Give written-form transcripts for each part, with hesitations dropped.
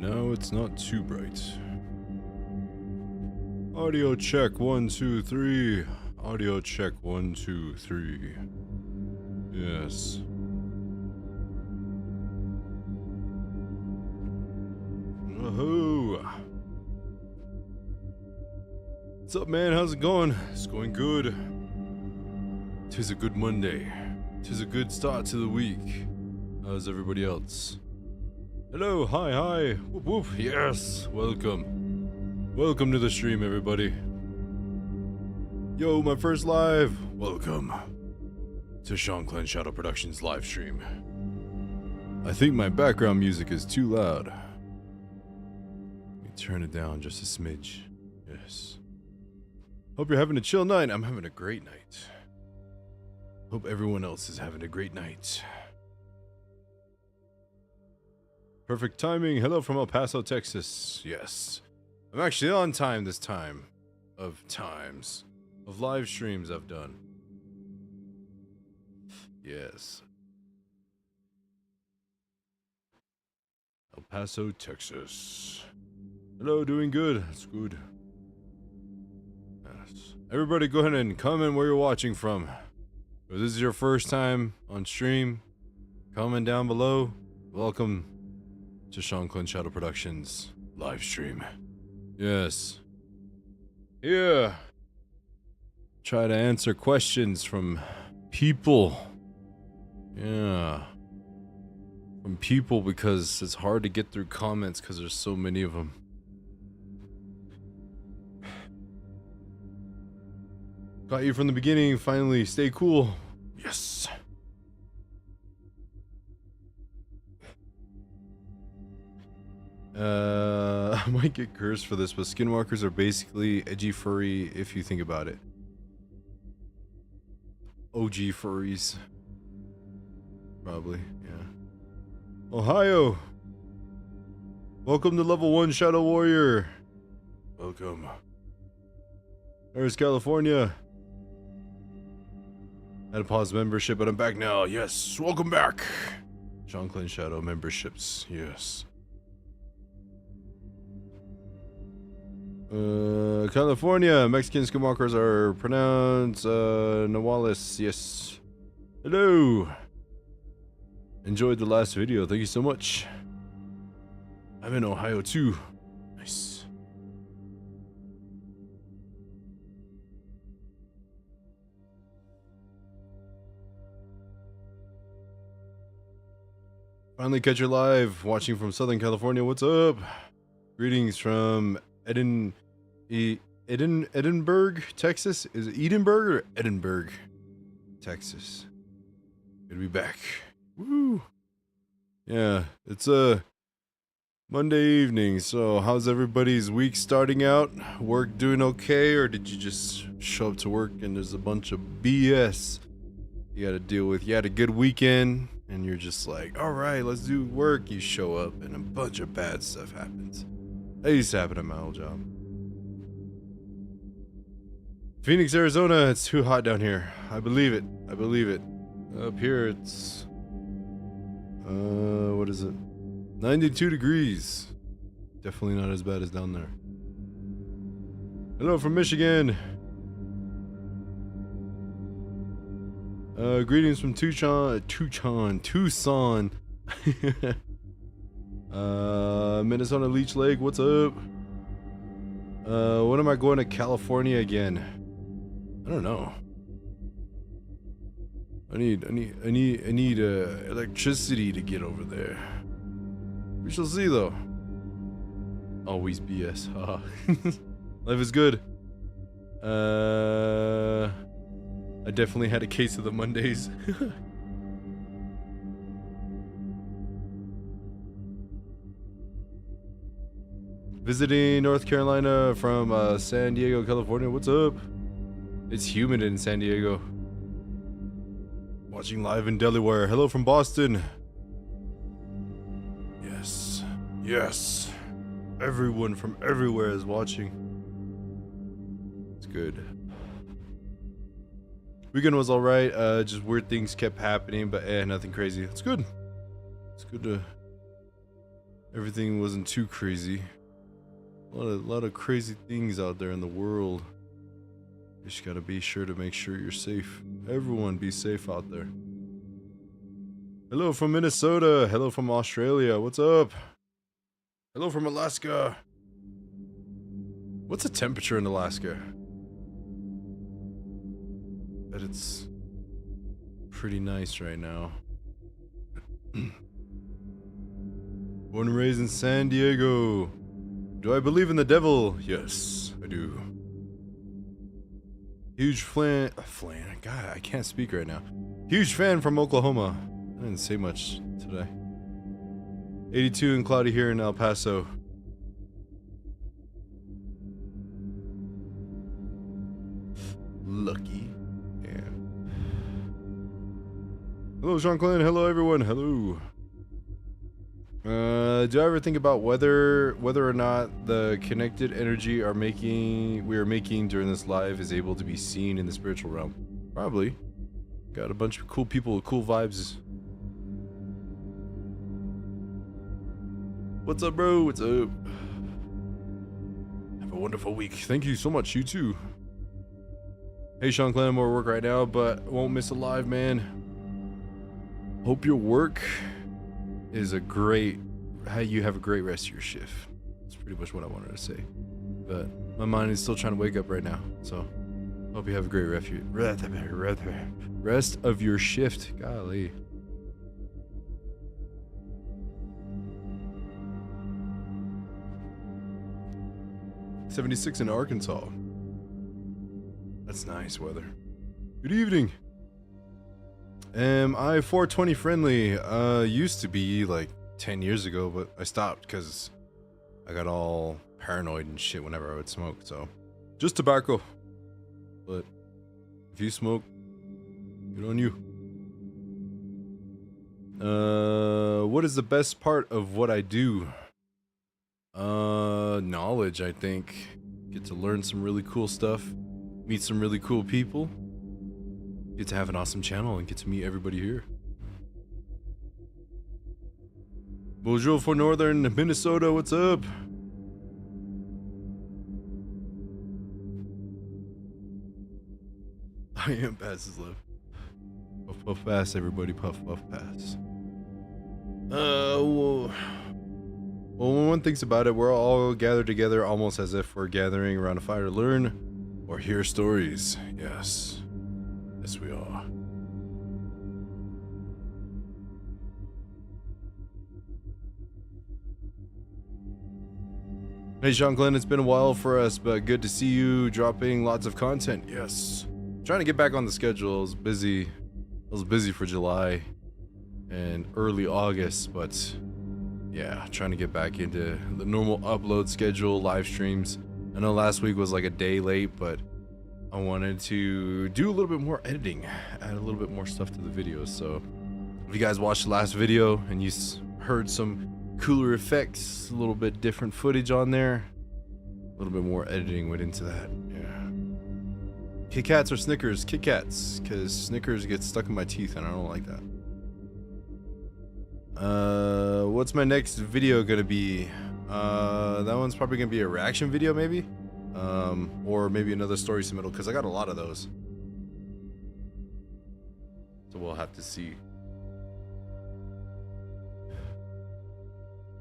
Now it's not too bright. Audio check 1 2 3. Audio check 1 2 3. Yes. Woohoo! What's up, man? How's it going? It's going good. 'Tis a good Monday. 'Tis a good start to the week. How's everybody else? Hello, hi. Whoop whoop. Yes, welcome. Welcome to the stream, everybody. Yo, my first live. Welcome to Shanclen Shadow Productions live stream. I think my background music is too loud. Let me turn it down just a smidge. Yes. Hope you're having a chill night. I'm having a great night. Hope everyone else is having a great night. Perfect timing. Hello from El Paso, Texas. Yes. I'm actually on time this time. Of live streams I've done. Yes. El Paso, Texas. Hello, doing good. That's good. Yes. Everybody go ahead and comment where you're watching from. If this is your first time on stream, comment down below. Welcome to Shanclen Shadow Productions live stream. Yes. Yeah. Try to answer questions from people. Yeah. From people, because it's hard to get through comments because there's so many of them. Got you from the beginning, finally. Stay cool. Yes. I might get cursed for this, but skinwalkers are basically edgy furry if you think about it. OG furries. Probably, yeah. Ohio! Welcome to level 1 Shadow Warrior. Welcome. There's California. Had to pause membership, but I'm back now. Yes, welcome back. Shanclen Shadow memberships, yes. California, Mexican skinwalkers are pronounced Nahuales. Yes. Hello. Enjoyed the last video. Thank you so much. I'm in Ohio too. Nice. Finally catch you live, watching from Southern California. What's up? Greetings from Edinburgh, Texas. Is it Edinburgh or Edinburgh, Texas? Good to be back. Woo! Yeah, it's a Monday evening. So, how's everybody's week starting out? Work doing okay, or did you just show up to work and there's a bunch of BS you got to deal with? You had a good weekend, and you're just like, all right, let's do work. You show up, and a bunch of bad stuff happens. That used to happen at my old job. Phoenix, Arizona, it's too hot down here. I believe it. I believe it. Up here, it's... what is it? 92 degrees. Definitely not as bad as down there. Hello from Michigan. Greetings from Tucson. Minnesota Leech Lake, what's up? When am I going to California again? I don't know. I need electricity to get over there. We shall see though. Always BS. Haha. Life is good. I definitely had a case of the Mondays. Visiting North Carolina from San Diego, California. What's up? It's humid in San Diego. Watching live in Delaware. Hello from Boston. Yes. Yes. Everyone from everywhere is watching. It's good. Weekend was alright. Just weird things kept happening, but nothing crazy. It's good. It's good to... everything wasn't too crazy. A lot of crazy things out there in the world. You just gotta be sure to make sure you're safe. Everyone be safe out there. Hello from Minnesota. Hello from Australia. What's up? Hello from Alaska. What's the temperature in Alaska? Bet it's pretty nice right now. Born and raised in San Diego. Do I believe in the devil? Yes, I do. Huge flan. God, I can't speak right now. Huge fan from Oklahoma. I didn't say much today. 82 and cloudy here in El Paso. Lucky. Yeah. Hello, Shanclen. Hello, everyone. Hello. Do I ever think about whether or not the connected energy we are making during this live is able to be seen in the spiritual realm? Probably. Got a bunch of cool people with cool vibes. What's up, bro? What's up? Have a wonderful week. Thank you so much. You too. Hey, Shanclen, I'm at work right now, but won't miss a live, man. Hope your work is you have a great rest of your shift. That's pretty much what I wanted to say. But my mind is still trying to wake up right now, so hope you have a great rest of your shift. Golly. '76 in Arkansas. That's nice weather. Good evening. Am I 420 friendly? Used to be like 10 years ago, but I stopped because I got all paranoid and shit whenever I would smoke, so just tobacco. But if you smoke, good on you. What is the best part of what I do? Knowledge, I think. Get to learn some really cool stuff, meet some really cool people, get to have an awesome channel, and get to meet everybody here. Bonjour for northern Minnesota, what's up? I am passes left. Puff puff pass, everybody, puff puff pass. Well, when one thinks about it, we're all gathered together almost as if we're gathering around a fire to learn or hear stories. Yes. Yes, we are. Hey, Shanclen, it's been a while for us, but good to see you dropping lots of content. Yes. Trying to get back on the schedule. I was busy for July and early August, but yeah, trying to get back into the normal upload schedule, live streams. I know last week was like a day late, but I wanted to do a little bit more editing, add a little bit more stuff to the videos. So if you guys watched the last video and you heard some cooler effects, a little bit different footage on there, a little bit more editing went into that. Yeah. Kit Kats or Snickers? Kit Kats, because Snickers get stuck in my teeth and I don't like that. What's my next video gonna be? That one's probably gonna be a reaction video, maybe, or maybe another story submittal, because I got a lot of those, so we'll have to see.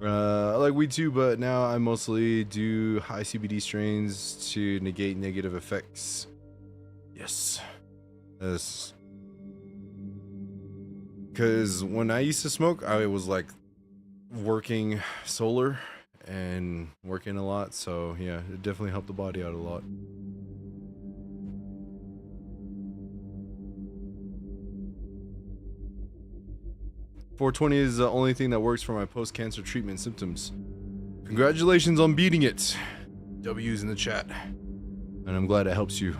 I like weed too, but now I mostly do high CBD strains to negate negative effects. Yes, because when I used to smoke, I was like working solar and working a lot, so yeah, it definitely helped the body out a lot. .420 is the only thing that works for my post-cancer treatment symptoms. Congratulations on beating it. W's in the chat, and I'm glad it helps you.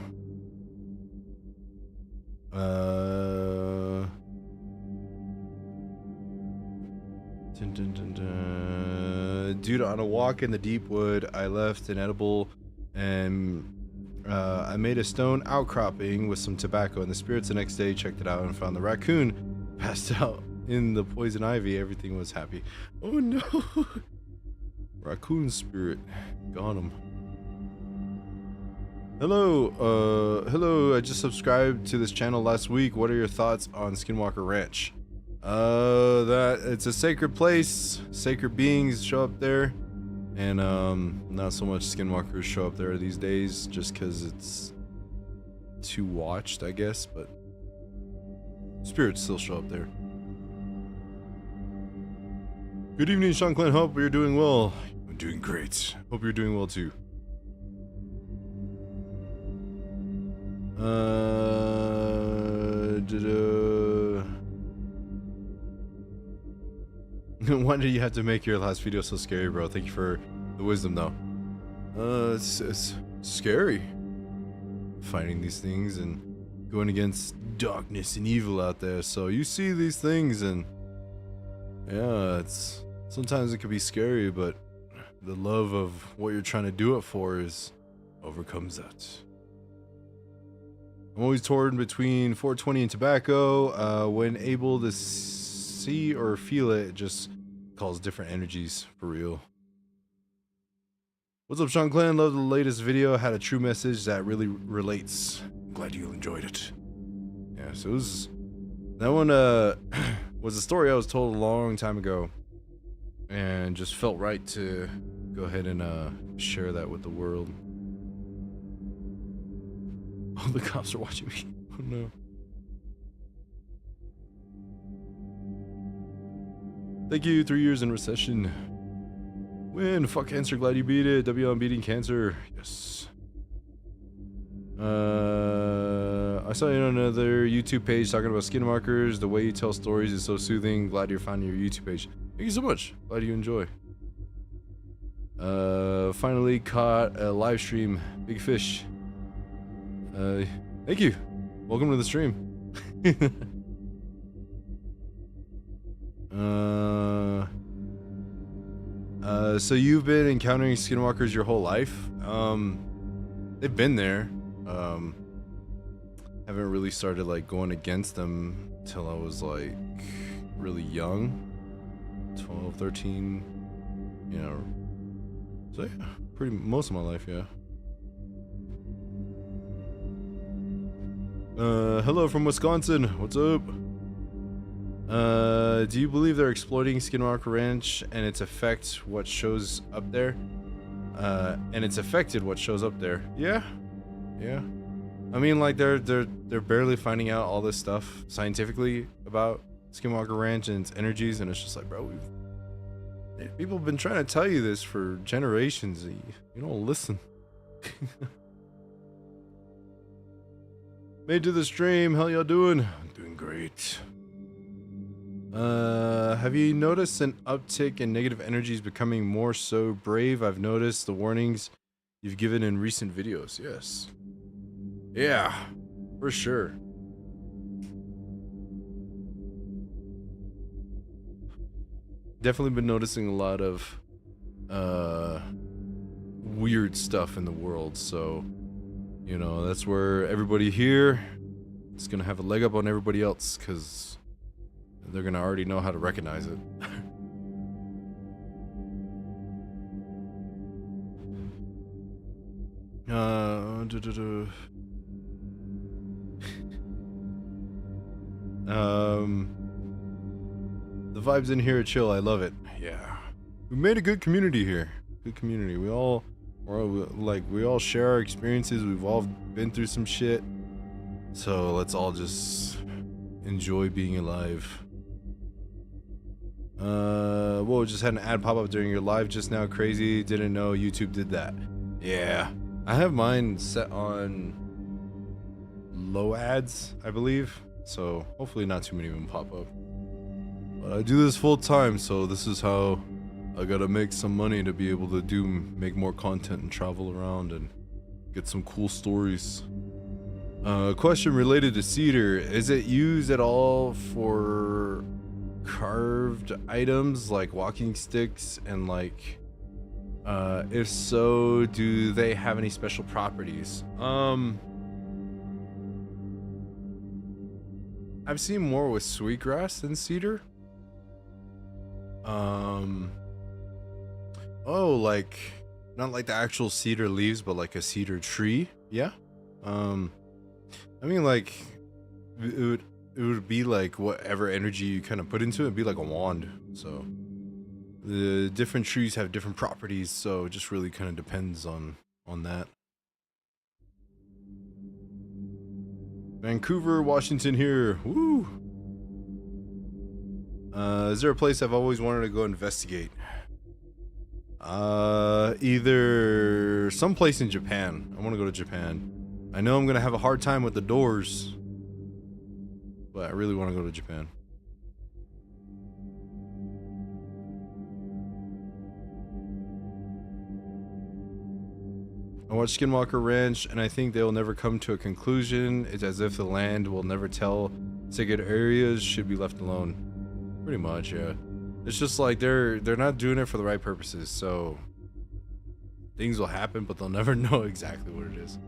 Dude, on a walk in the deep wood, I left an edible and I made a stone outcropping with some tobacco and the spirits. The next day checked it out and found the raccoon passed out in the poison ivy. Everything was happy. Oh no. Raccoon spirit. Got him. Hello, I just subscribed to this channel last week. What are your thoughts on Skinwalker Ranch? That it's a sacred place. Sacred beings show up there. And, not so much skinwalkers show up there these days just because it's too watched, I guess, but spirits still show up there. Good evening, Shanclen. Hope you're doing well. I'm doing great. Hope you're doing well too. Why did you have to make your last video so scary, bro? Thank you for the wisdom, though. It's scary. Fighting these things and going against darkness and evil out there. So you see these things and yeah, sometimes it can be scary, but the love of what you're trying to do it for overcomes that. I'm always torn between 420 and tobacco. When able to see or feel it, it just calls different energies for real. What's up, Shanclen? Love the latest video. Had a true message that really relates. Glad you enjoyed it. Yeah, so that one was a story I was told a long time ago, and just felt right to go ahead and share that with the world. Oh, the cops are watching me. Oh no. Thank you, 3 years in recession. Win, fuck cancer, glad you beat it. W on beating cancer. Yes. I saw you on another YouTube page talking about skinwalkers. The way you tell stories is so soothing. Glad you're finding your YouTube page. Thank you so much. Glad you enjoy. Finally caught a live stream. Big fish. Thank you. Welcome to the stream. So you've been encountering skinwalkers your whole life? They've been there. Haven't really started like going against them till I was like really young, 12, 13, you know. So yeah, most of my life, yeah. Hello from Wisconsin. What's up? Do you believe they're exploiting Skinwalker Ranch and its affect what shows up there? And it's affected what shows up there. Yeah. I mean, like they're barely finding out all this stuff scientifically about Skinwalker Ranch and its energies, and it's just like, bro, people have been trying to tell you this for generations. You don't listen. Made to the stream. How y'all doing? I'm doing great. Have you noticed an uptick in negative energies becoming more so brave? I've noticed the warnings you've given in recent videos. Yes. Yeah, for sure. Definitely been noticing a lot of weird stuff in the world, so you know, that's where everybody here is gonna have a leg up on everybody else, because they're gonna already know how to recognize it. The vibes in here are chill. I love it. Yeah, we made a good community here. Good community. We all share our experiences. We've all been through some shit, so let's all just enjoy being alive. Whoa, just had an ad pop up during your live just now. Crazy. Didn't know YouTube did that. Yeah, I have mine set on low ads, I believe, so hopefully not too many of them pop up. But I do this full time, so this is how I gotta make some money to be able to make more content and travel around and get some cool stories. Question related to cedar: is it used at all for carved items like walking sticks, and like if so, do they have any special properties? I've seen more with sweetgrass than cedar. Oh, like not like the actual cedar leaves, but like a cedar tree. Yeah. Um, I mean, like it would be like whatever energy you kind of put into it, it'd be like a wand. So the different trees have different properties, so it just really kind of depends on that. Vancouver, Washington here. Woo! Is there a place I've always wanted to go investigate? Either someplace in Japan. I want to go to Japan. I know I'm gonna have a hard time with the doors, but I really want to go to Japan. I watched Skinwalker Ranch, and I think they'll never come to a conclusion. It's as if the land will never tell sacred areas should be left alone. Pretty much, yeah. It's just like they're not doing it for the right purposes, so things will happen, but they'll never know exactly what it is.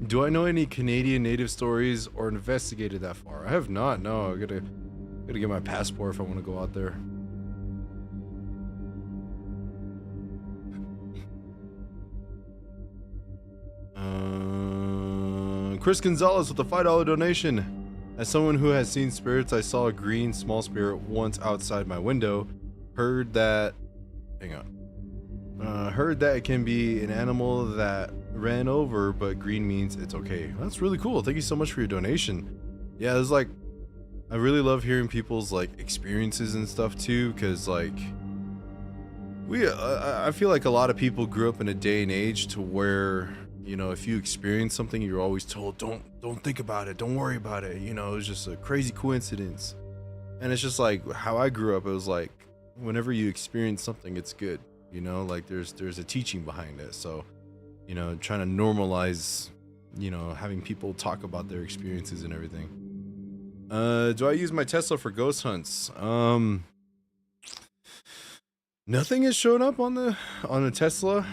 Do I know any Canadian native stories or investigated that far? I have not. No, I gotta get my passport if I want to go out there. Chris Gonzalez with a $5 donation. As someone who has seen spirits, I saw a green small spirit once outside my window. Heard that it can be an animal that ran over, but green means it's okay. That's really cool. Thank you so much for your donation. Yeah, it's like I really love hearing people's like experiences and stuff too, because like I feel like a lot of people grew up in a day and age to where, you know, if you experience something, you're always told, don't think about it, don't worry about it, you know, it's just a crazy coincidence. And it's just like how I grew up. It was like whenever you experience something, it's good, you know, like there's a teaching behind it. So, you know, trying to normalize, you know, having people talk about their experiences and everything. Do I use my Tesla for ghost hunts? Nothing has shown up on the Tesla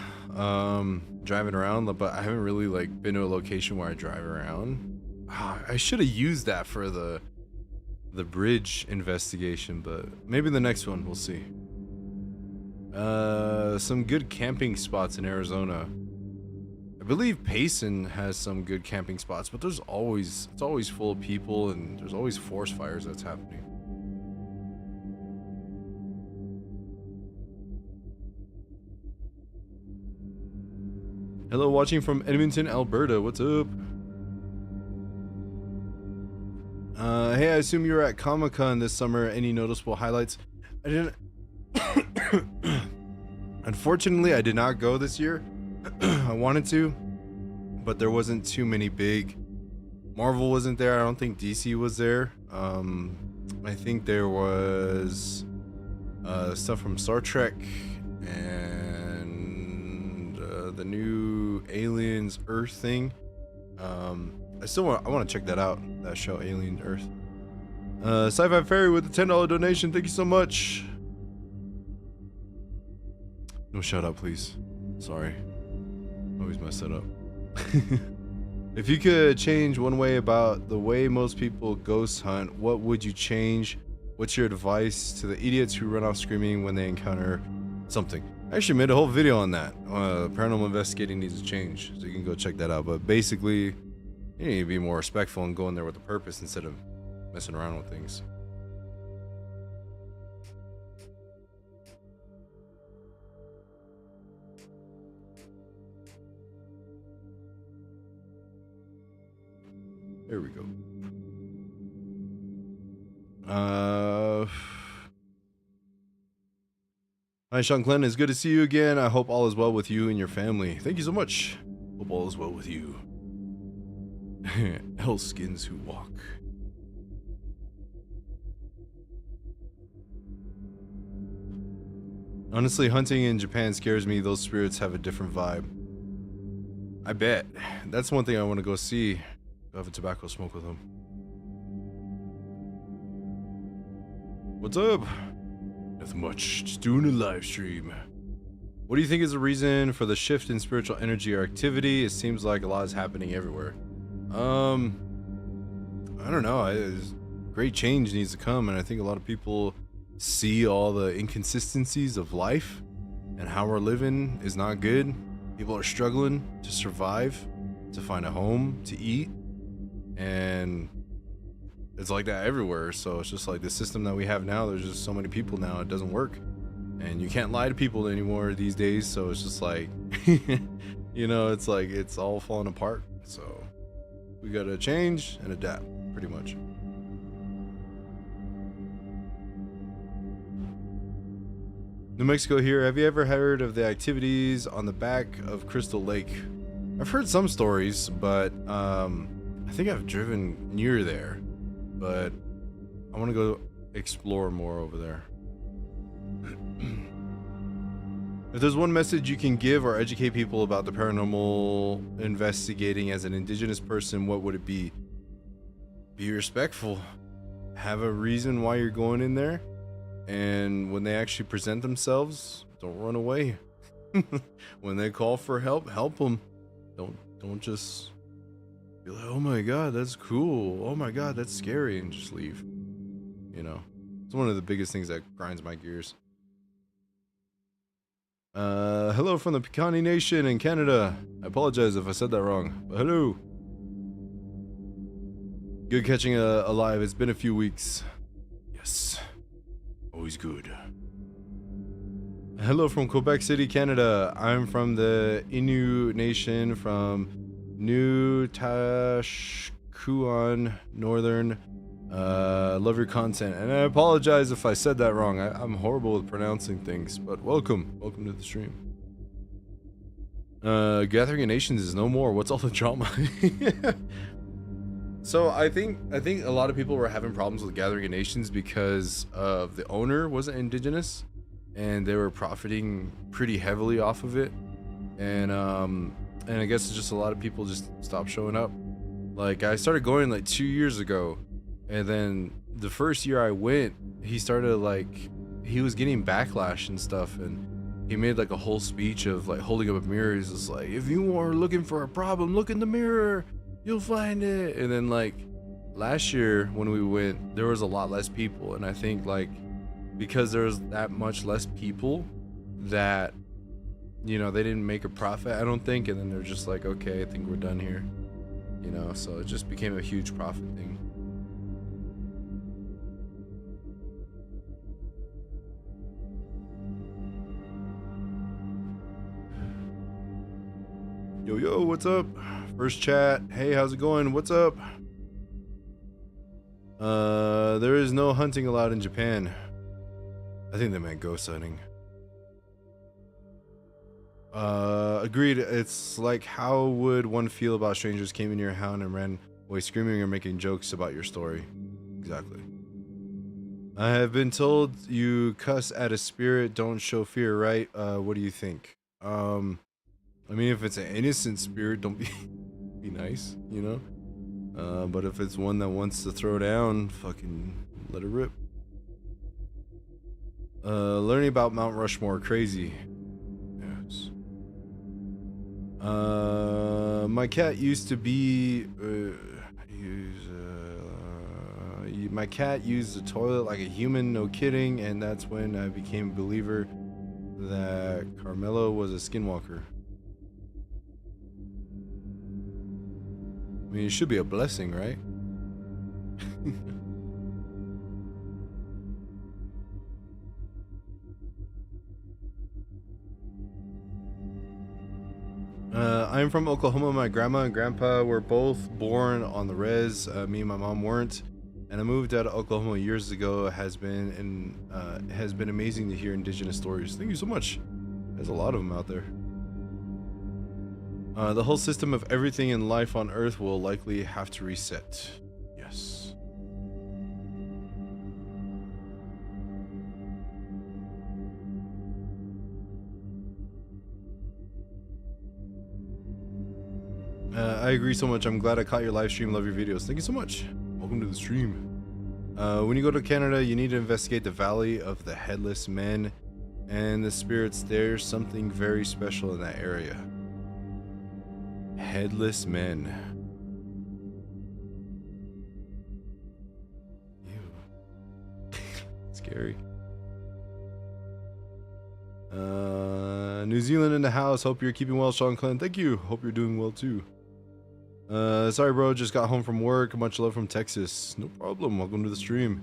driving around, but I haven't really like been to a location where I drive around. I should have used that for the bridge investigation, but maybe the next one, we'll see. Some good camping spots in Arizona. I believe Payson has some good camping spots, but it's always full of people, and there's always forest fires that's happening. Hello, watching from Edmonton, Alberta. What's up? Hey, I assume you were at Comic-Con this summer. Any noticeable highlights? I didn't. Unfortunately, I did not go this year. I wanted to, but there wasn't too many big. Marvel wasn't there. I don't think DC was there. I think there was stuff from Star Trek and the new Aliens Earth thing. I want to check that out. That show, Alien Earth. Sci-Fi Fairy with the $10 donation. Thank you so much. No shout out, please. Sorry. Always mess that up. If you could change one way about the way most people ghost hunt, what would you change? What's your advice to the idiots who run off screaming when they encounter something? I actually made a whole video on that. Paranormal investigating needs to change, so you can go check that out. But basically, you need to be more respectful and go in there with a purpose instead of messing around with things. There we go. Hi, Shanclen. It's good to see you again. I hope all is well with you and your family. Thank you so much. Hope all is well with you. Hellskins who walk. Honestly, hunting in Japan scares me. Those spirits have a different vibe. I bet. That's one thing I want to go see. Go have a tobacco smoke with them. What's up? Nothing much. Just doing a live stream. What do you think is the reason for the shift in spiritual energy or activity? It seems like a lot is happening everywhere. I don't know. great change needs to come, and I think a lot of people see all the inconsistencies of life and how we're living is not good. People are struggling to survive, to find a home, to eat, and it's like that everywhere. So it's just like the system that we have now, there's just so many people now, it doesn't work, and you can't lie to people anymore these days. So it's just like you know, it's like it's all falling apart. So we gotta change and adapt, pretty much. New Mexico here. Have you ever heard of the activities on the back of Crystal Lake? I've heard some stories, but I think I've driven near there, but I want to go explore more over there. If there's one message you can give or educate people about the paranormal investigating as an indigenous person, what would it be? Be respectful. Have a reason why you're going in there. And when they actually present themselves, don't run away. When they call for help, help them. Don't just be like, oh my god, that's cool. Oh my god, that's scary, and just leave. You know, it's one of the biggest things that grinds my gears. Hello from the Picani Nation in Canada. I apologize if I said that wrong, but hello. Good catching alive. It's been a few weeks. Yes. Always good. Hello from Quebec City, Canada. I'm from the Innu Nation from New Tashkuan, Northern. Love your content, and I apologize if I said that wrong. I'm horrible with pronouncing things, but welcome to the stream. Gathering of Nations is no more. What's all the drama? So I think a lot of people were having problems with Gathering of Nations because of the owner wasn't indigenous, and they were profiting pretty heavily off of it, and I guess it's just a lot of people just stopped showing up. Like, I started going like 2 years ago, and then the first year I went, he started like, he was getting backlash and stuff, and he made like a whole speech of like holding up a mirror. He's just like, if you are looking for a problem, look in the mirror, you'll find it. And then like last year when we went, there was a lot less people, and I think like because there was that much less people that, you know, they didn't make a profit, I don't think, and then they're just like, okay, I think we're done here, you know. So it just became a huge profit thing. Yo, what's up? First chat. Hey, how's it going? What's up? There is no hunting allowed in Japan. I think they meant ghost hunting. Agreed. It's like, how would one feel about strangers came in your house and ran away screaming or making jokes about your story? Exactly. I have been told you cuss at a spirit, don't show fear, right? What do you think? I mean, if it's an innocent spirit, don't be nice, you know? But if it's one that wants to throw down, fucking let it rip. Learning about Mount Rushmore, crazy. Yes. My cat used to be, my cat used the toilet like a human, no kidding, and that's when I became a believer that Carmelo was a skinwalker. I mean, it should be a blessing, right? I'm from Oklahoma. My grandma and grandpa were both born on the res. Me and my mom weren't. And I moved out of Oklahoma years ago. Has been amazing to hear indigenous stories. Thank you so much. There's a lot of them out there. The whole system of everything in life on Earth will likely have to reset. Yes. I agree so much. I'm glad I caught your live stream. Love your videos. Thank you so much. Welcome to the stream. When you go to Canada, you need to investigate the Valley of the Headless Men and the spirits. There's something very special in that area. Headless Men. scary. New Zealand in the house. Hope you're keeping well, Shanclen. Thank you. Hope you're doing well too. Sorry, bro. Just got home from work. Much love from Texas. No problem. Welcome to the stream.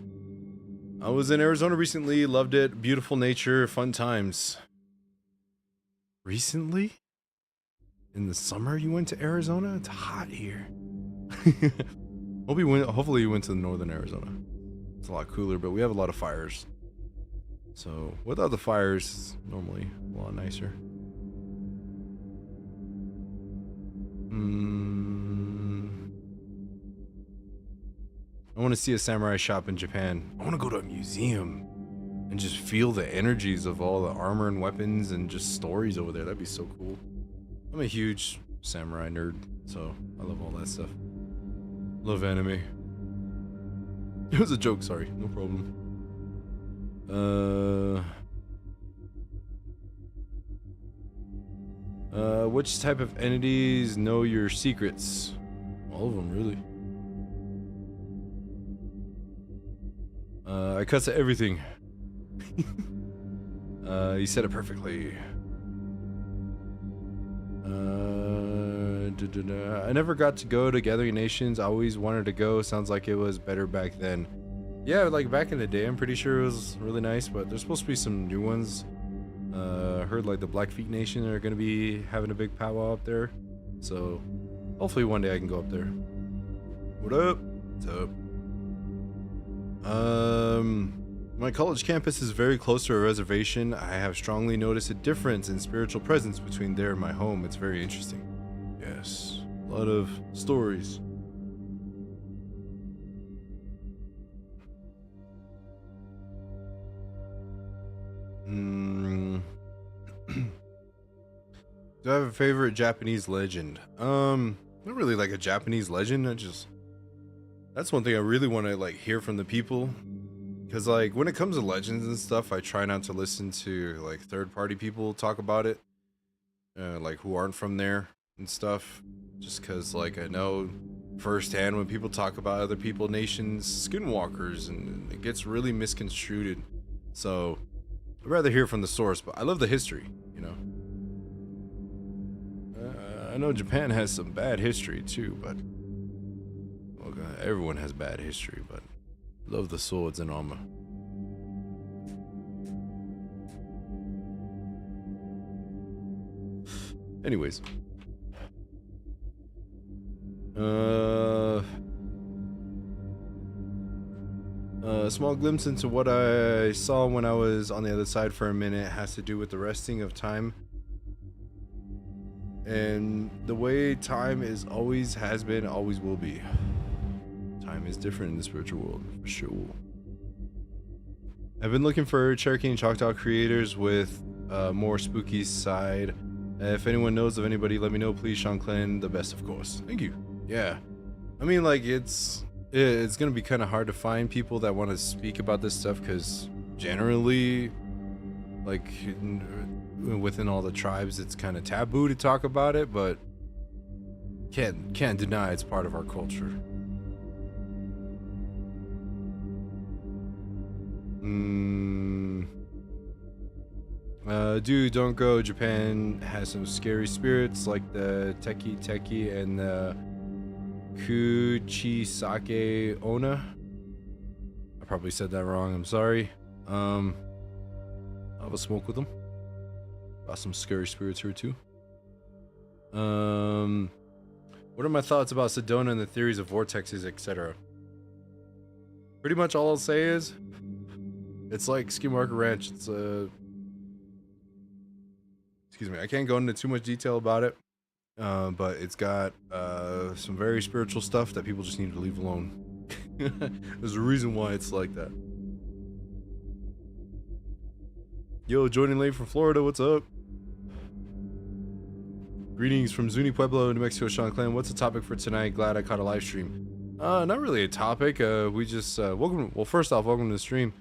I was in Arizona recently. Loved it. Beautiful nature. Fun times. Recently? In the summer you went to Arizona? It's hot here. Hopefully you went to northern Arizona. It's a lot cooler, but we have a lot of fires. So without the fires, it's normally a lot nicer. I want to see a samurai shop in Japan. I want to go to a museum and just feel the energies of all the armor and weapons and just stories over there. That'd be so cool. I'm a huge samurai nerd, so I love all that stuff. Love anime. It was a joke, sorry. No problem. Which type of entities know your secrets? All of them, really. I cuss at everything. You said it perfectly. I never got to go to Gathering Nations. I always wanted to go. Sounds like it was better back then. Yeah, like back in the day, I'm pretty sure it was really nice, but there's supposed to be some new ones. Heard like the Blackfeet Nation are gonna be having a big powwow up there. So hopefully one day I can go up there. What up? What's up? My college campus is very close to a reservation. I have strongly noticed a difference in spiritual presence between there and my home. It's very interesting. Yes, a lot of stories. Do I have a favorite Japanese legend? Not really like a Japanese legend. That's one thing I really want to like hear from the people. Because like when it comes to legends and stuff, I try not to listen to like third-party people talk about it, like who aren't from there and stuff. Just because like I know firsthand when people talk about other people, nations, skinwalkers, and it gets really misconstrued. So I'd rather hear from the source, but I love the history, you know. I know Japan has some bad history too, but well, everyone has bad history, but love the swords and armor. Anyways. A small glimpse into what I saw when I was on the other side for a minute has to do with the resting of time. And the way time is always has been, always will be. Time is different in the spiritual world, for sure. I've been looking for Cherokee and Choctaw creators with a more spooky side. If anyone knows of anybody, let me know, please. Shanclen, the best, of course. Thank you. Yeah. I mean, like, it's gonna be kind of hard to find people that want to speak about this stuff, because generally, like, within all the tribes, it's kind of taboo to talk about it, but can't deny it's part of our culture. Dude, don't go. Japan has some scary spirits like the Teki and the Kuchisake Onna. I probably said that wrong. I'm sorry. I'll have a smoke with them. Got some scary spirits here too. What are my thoughts about Sedona and the theories of vortexes, etc.? Pretty much all I'll say is it's like Skinwalker Ranch. It's excuse me, I can't go into too much detail about it, but it's got some very spiritual stuff that people just need to leave alone. There's a reason why it's like that. Yo, joining late from Florida, what's up? Greetings from Zuni Pueblo, New Mexico, Shanclen. What's the topic for tonight? Glad I caught a live stream. Not really a topic. We just welcome. Well, first off, welcome to the stream.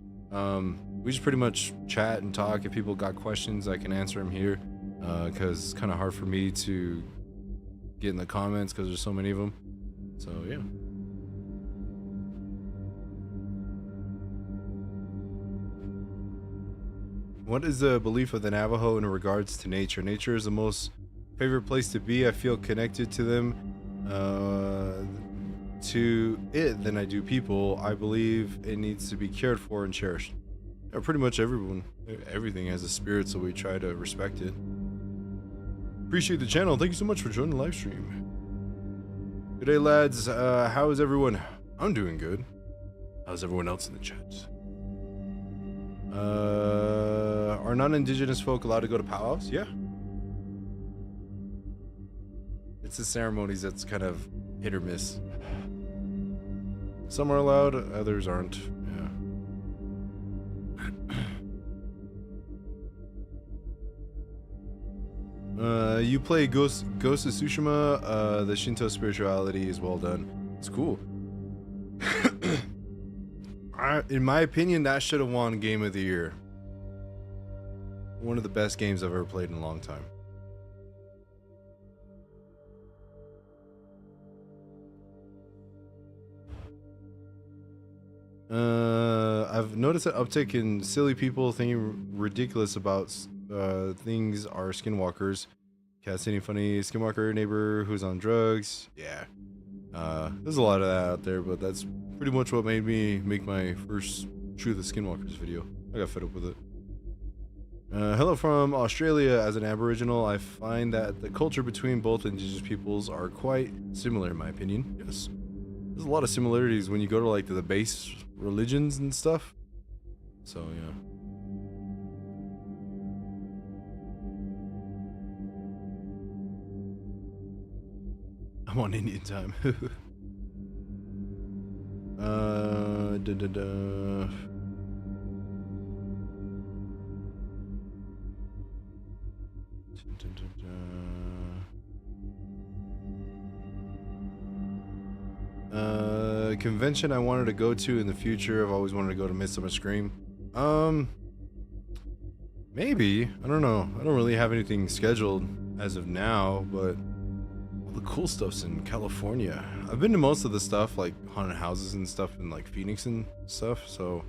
We just pretty much chat and talk. If people got questions, I can answer them here. Because it's kind of hard for me to get in the comments because there's so many of them. So yeah. What is the belief of the Navajo in regards to nature? Nature is the most favorite place to be. I feel connected to them, to it than I do people. I believe it needs to be cared for and cherished. Yeah, pretty much everything has a spirit, so we try to respect it. Appreciate the channel. Thank you so much for joining the live stream. Good day, lads. How is everyone? I'm doing good. How's everyone else in the chat? Are non-indigenous folk allowed to go to powwows? Yeah. It's the ceremonies that's kind of hit or miss. Some are allowed, others aren't. Yeah. You play Ghost of Tsushima. The Shinto spirituality is well done. It's cool. In my opinion, that should have won Game of the Year. One of the best games I've ever played in a long time. I've noticed an uptick in silly people thinking ridiculous about things are skinwalkers. Cats any funny skinwalker neighbor who's on drugs. Yeah. There's a lot of that out there, but that's pretty much what made me make my first Truth of Skinwalkers video. I got fed up with it. Hello from Australia. As an Aboriginal, I find that the culture between both indigenous peoples are quite similar in my opinion. Yes. There's a lot of similarities when you go to like the base religions and stuff. So yeah. I'm on Indian time. Convention I wanted to go to in the future. I've always wanted to go to Midsummer Scream. Maybe. I don't know. I don't really have anything scheduled as of now, but all the cool stuff's in California. I've been to most of the stuff, like haunted houses and stuff in like Phoenix and stuff, so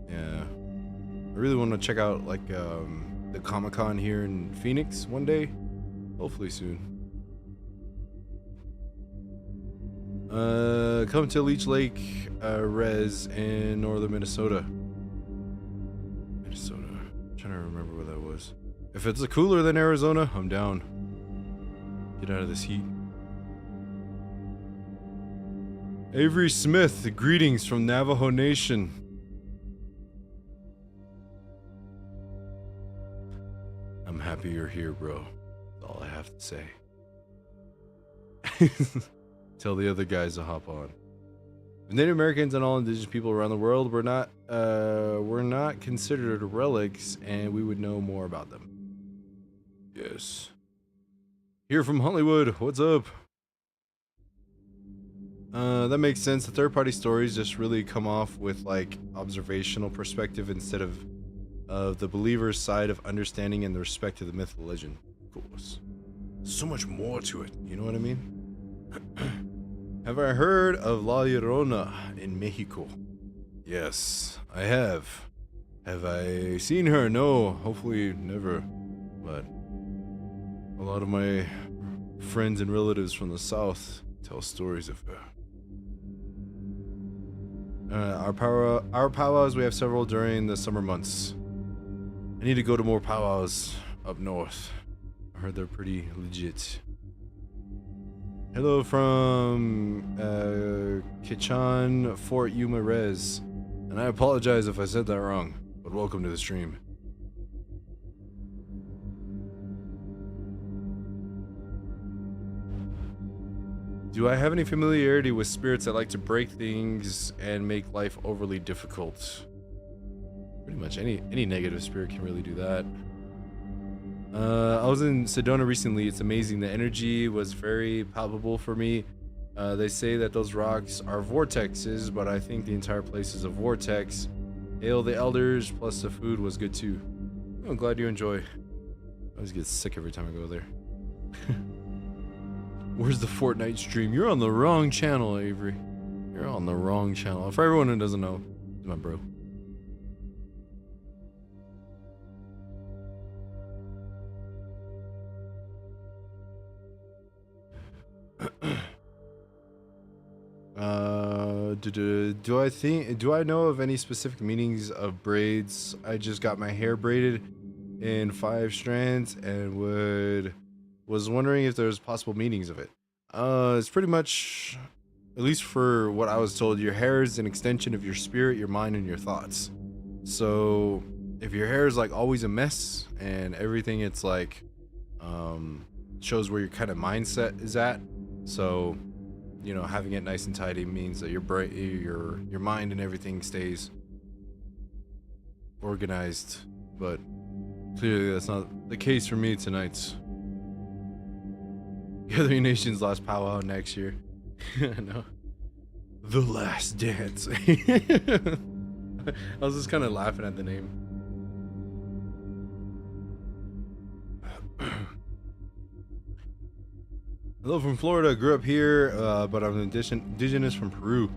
yeah. I really want to check out like the Comic-Con here in Phoenix one day. Hopefully soon. Come to Leech Lake Res in northern Minnesota. I'm trying to remember where that was. If it's cooler than Arizona, I'm down. Get out of this heat. Avery Smith, greetings from Navajo Nation. I'm happy you're here, bro. That's all I have to say. Tell the other guys to hop on. Native Americans and all indigenous people around the world were not considered relics, and we would know more about them. Yes. Here from Hollywood, what's up? That makes sense. The third-party stories just really come off with like observational perspective instead of the believer's side of understanding and the respect to the myth and legend. Of course. So much more to it, you know what I mean? Have I heard of La Llorona in Mexico? Yes, I have. Have I seen her? No, hopefully never. But a lot of my friends and relatives from the south tell stories of her. Our powwows, we have several during the summer months. I need to go to more powwows up north. I heard they're pretty legit. Hello from Kichan, Fort Yuma Res. And I apologize if I said that wrong, but welcome to the stream. Do I have any familiarity with spirits that like to break things and make life overly difficult? Pretty much any negative spirit can really do that. I was in Sedona recently. It's amazing. The energy was very palpable for me. They say that those rocks are vortexes, but I think the entire place is a vortex. Hail the elders, plus the food was good too. I'm glad you enjoy. I always get sick every time I go there. Where's the Fortnite stream? You're on the wrong channel, Avery. You're on the wrong channel. For everyone who doesn't know, he's my bro. Do I know of any specific meanings of braids? I just got my hair braided in 5 strands and was wondering if there's possible meanings of it. It's pretty much, at least for what I was told, your hair is an extension of your spirit, your mind, and your thoughts. So if your hair is like always a mess and everything, it's like shows where your kind of mindset is at. So, you know, having it nice and tidy means that your mind and everything stays organized. But clearly that's not the case for me tonight. Gathering Nation's last powwow next year. I know. The Last Dance. I was just kind of laughing at the name. Hello from Florida. Grew up here, but I'm indigenous from Peru.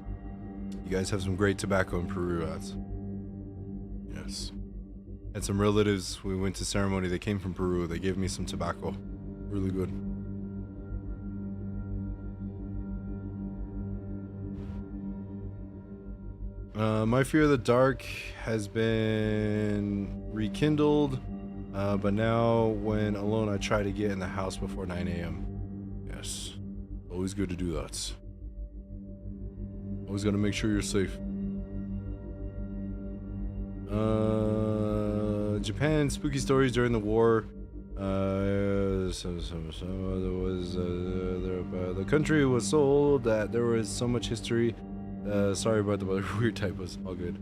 You guys have some great tobacco in Peru. Yes. Had some relatives. We went to ceremony. They came from Peru. They gave me some tobacco. Really good. My fear of the dark has been rekindled, but now when alone I try to get in the house before 9 a.m. Yes, always good to do that. Always gotta make sure you're safe. Japan spooky stories during the war. The country was sold that there was so much history. Sorry about the weird typos. All good.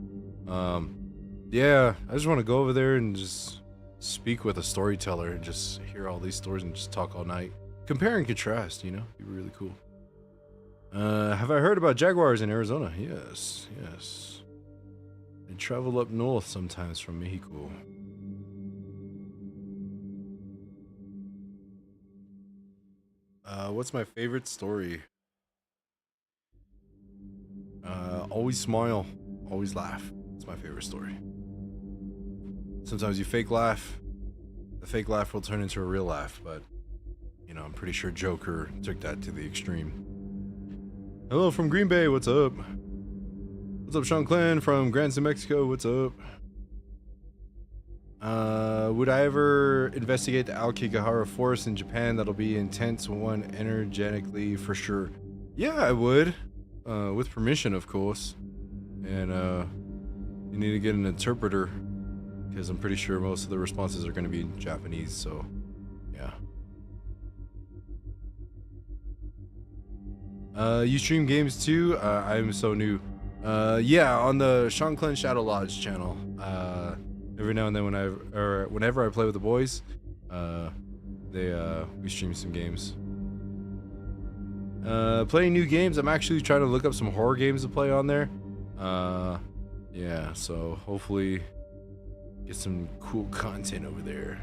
Yeah, I just want to go over there and just speak with a storyteller and just hear all these stories and just talk all night. Compare and contrast, you know? It'd be really cool. Have I heard about jaguars in Arizona? Yes, yes. They travel up north sometimes from Mexico. What's my favorite story? Always smile, always laugh. It's my favorite story. Sometimes you fake laugh. The fake laugh will turn into a real laugh, but you know, I'm pretty sure Joker took that to the extreme. Hello from Green Bay, what's up? What's up, Shanclen from Grants, Mexico, what's up? Would I ever investigate the Aokigahara forest in Japan? That'll be intense one energetically for sure. Yeah, I would. With permission, of course. And you need to get an interpreter, because I'm pretty sure most of the responses are going to be in Japanese, so yeah. You stream games too? I'm so new. Yeah, on the Shanclen Shadow Lodge channel. Every now and then whenever I play with the boys, we stream some games. Playing new games. I'm actually trying to look up some horror games to play on there. Yeah, so hopefully get some cool content over there.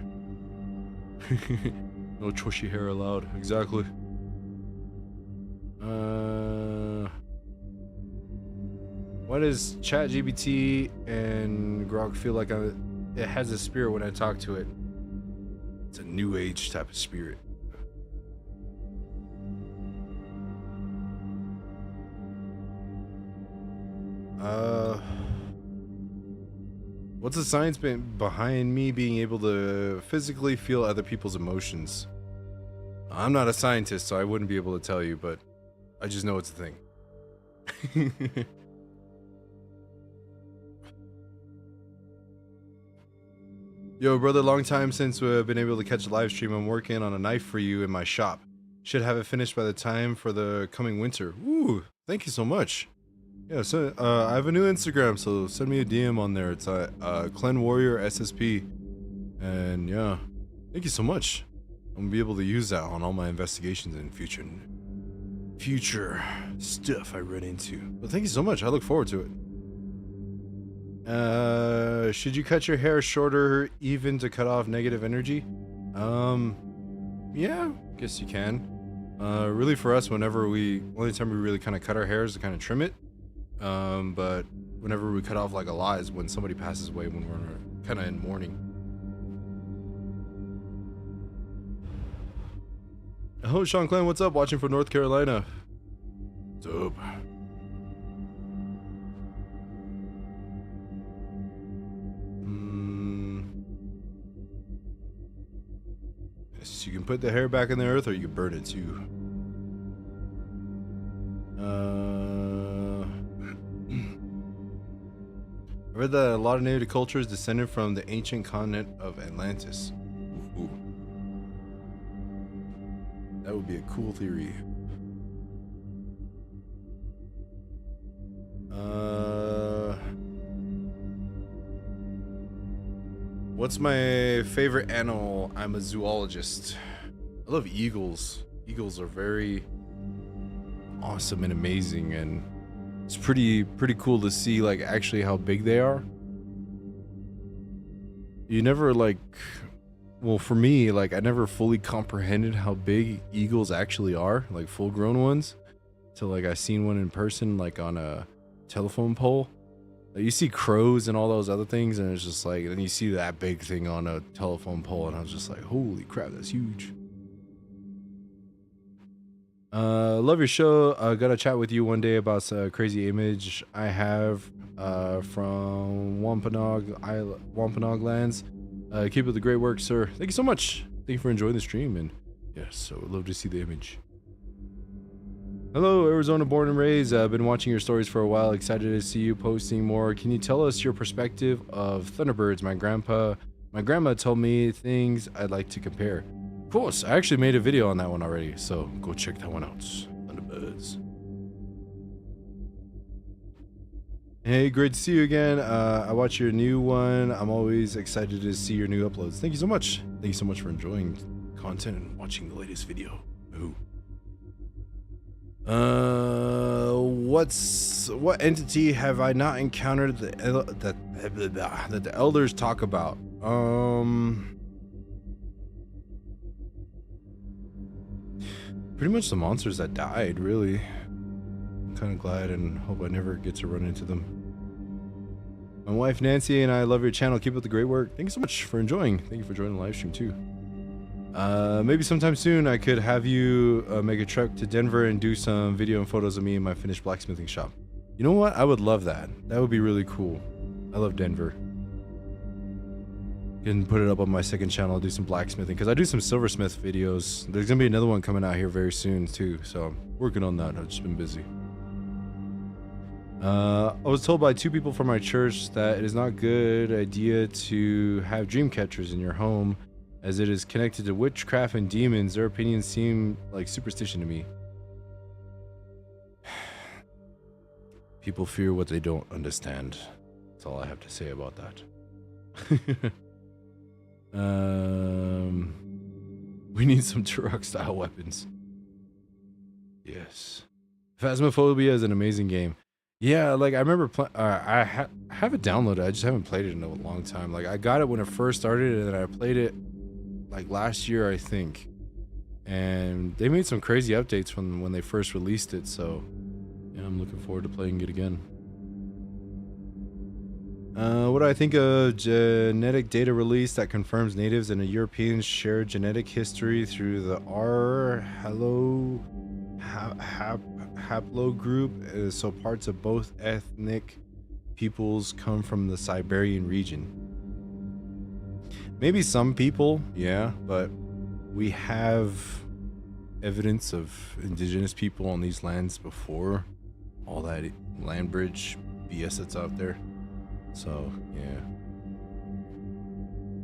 No trushy hair allowed. Exactly. Why does ChatGPT and Grok feel like it has a spirit when I talk to it? It's a new age type of spirit. What's the science behind me being able to physically feel other people's emotions? I'm not a scientist, so I wouldn't be able to tell you, but I just know it's a thing. Yo, brother, long time since we've been able to catch a live stream. I'm working on a knife for you in my shop. Should have it finished by the time for the coming winter. Ooh, thank you so much. Yeah, so I have a new Instagram, so send me a DM on there. It's Clen Warrior SSP. And yeah, thank you so much. I'm gonna be able to use that on all my investigations in future stuff I run into. But thank you so much. I look forward to it. Should you cut your hair shorter even to cut off negative energy? Yeah, guess you can. Really for us, only time we really kind of cut our hair is to kind of trim it. But whenever we cut off like a lot is when somebody passes away, when we're kind of in mourning. Oh, Shanclen, what's up? Watching from North Carolina. What's up? Yes, you can put the hair back in the earth or you can burn it too. I read that a lot of native cultures descended from the ancient continent of Atlantis. Ooh. That would be a cool theory. What's my favorite animal? I'm a zoologist. I love eagles. Eagles are very awesome and amazing, and it's pretty cool to see like actually how big they are. You never like, well, for me, like I never fully comprehended how big eagles actually are, like full grown ones, till like I seen one in person, like on a telephone pole. Like, you see crows and all those other things, and it's just like, then you see that big thing on a telephone pole, and I was just like, holy crap, that's huge. Love your show. Gotta chat with you one day about a crazy image I have from Wampanoag lands. Keep up the great work, sir. Thank you so much. Thank you for enjoying the stream, and yes, so I'd love to see the image. Hello, Arizona born and raised. I've been watching your stories for a while. Excited to see you posting more. Can you tell us your perspective of Thunderbirds? My grandma told me things I'd like to compare. Of course, I actually made a video on that one already, so go check that one out. Thunderbirds. Hey, great to see you again. I watch your new one. I'm always excited to see your new uploads. Thank you so much. Thank you so much for enjoying content and watching the latest video. Ooh. What entity have I not encountered that the elders talk about? Pretty much the monsters that died, really. I'm kind of glad and hope I never get to run into them. My wife Nancy and I love your channel. Keep up the great work. Thank you so much for enjoying. Thank you for joining the live stream too. Maybe sometime soon I could have you make a trip to Denver and do some video and photos of me in my finished blacksmithing shop. You know what? I would love that. That would be really cool. I love Denver. Can put it up on my second channel, do some blacksmithing, because I do some silversmith videos. There's gonna be another one coming out here very soon too, so I'm working on that. I've just been busy. I was told by 2 people from my church that it is not a good idea to have dream catchers in your home, as it is connected to witchcraft and demons. Their opinions seem like superstition to me. People fear what they don't understand. That's all I have to say about that. We need some Turok style weapons. Yes. Phasmophobia is an amazing game. Yeah, like I remember I have it downloaded. I just haven't played it in a long time. Like I got it when it first started, and then I played it like last year, I think. And they made some crazy updates from when they first released it, so yeah, I'm looking forward to playing it again. What do I think of genetic data release that confirms natives and Europeans share genetic history through the haplogroup? So parts of both ethnic peoples come from the Siberian region. Maybe some people, yeah, but we have evidence of indigenous people on these lands before all that land bridge BS that's out there. So, yeah.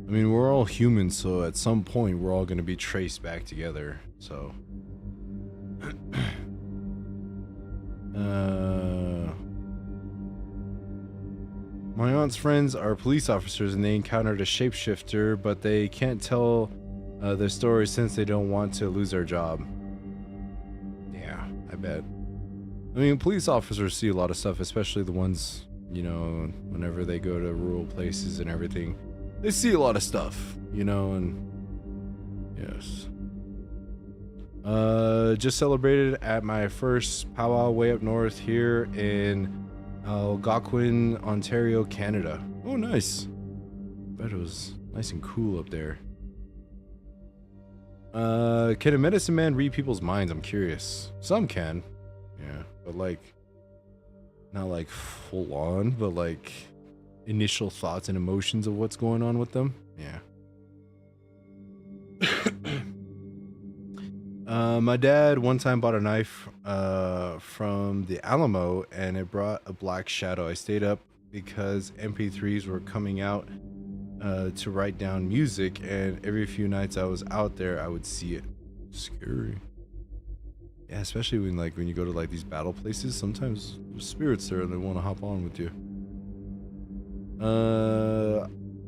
I mean, we're all humans, so at some point we're all going to be traced back together, so. My aunt's friends are police officers and they encountered a shapeshifter, but they can't tell their story since they don't want to lose their job. Yeah, I bet. I mean, police officers see a lot of stuff, especially the ones, you know, whenever they go to rural places and everything. They see a lot of stuff, you know, and yes. Just celebrated at my first powwow way up north here in Algonquin, Ontario, Canada. Oh, nice. Bet it was nice and cool up there. Can a medicine man read people's minds? I'm curious. Some can. Yeah, but like, not like full on, but like initial thoughts and emotions of what's going on with them. Yeah. My dad one time bought a knife from the Alamo, and it brought a black shadow. I stayed up because MP3s were coming out to write down music, and every few nights I was out there, I would see it. Scary. Yeah, especially when you go to like these battle places, sometimes there's spirits there and they want to hop on with you.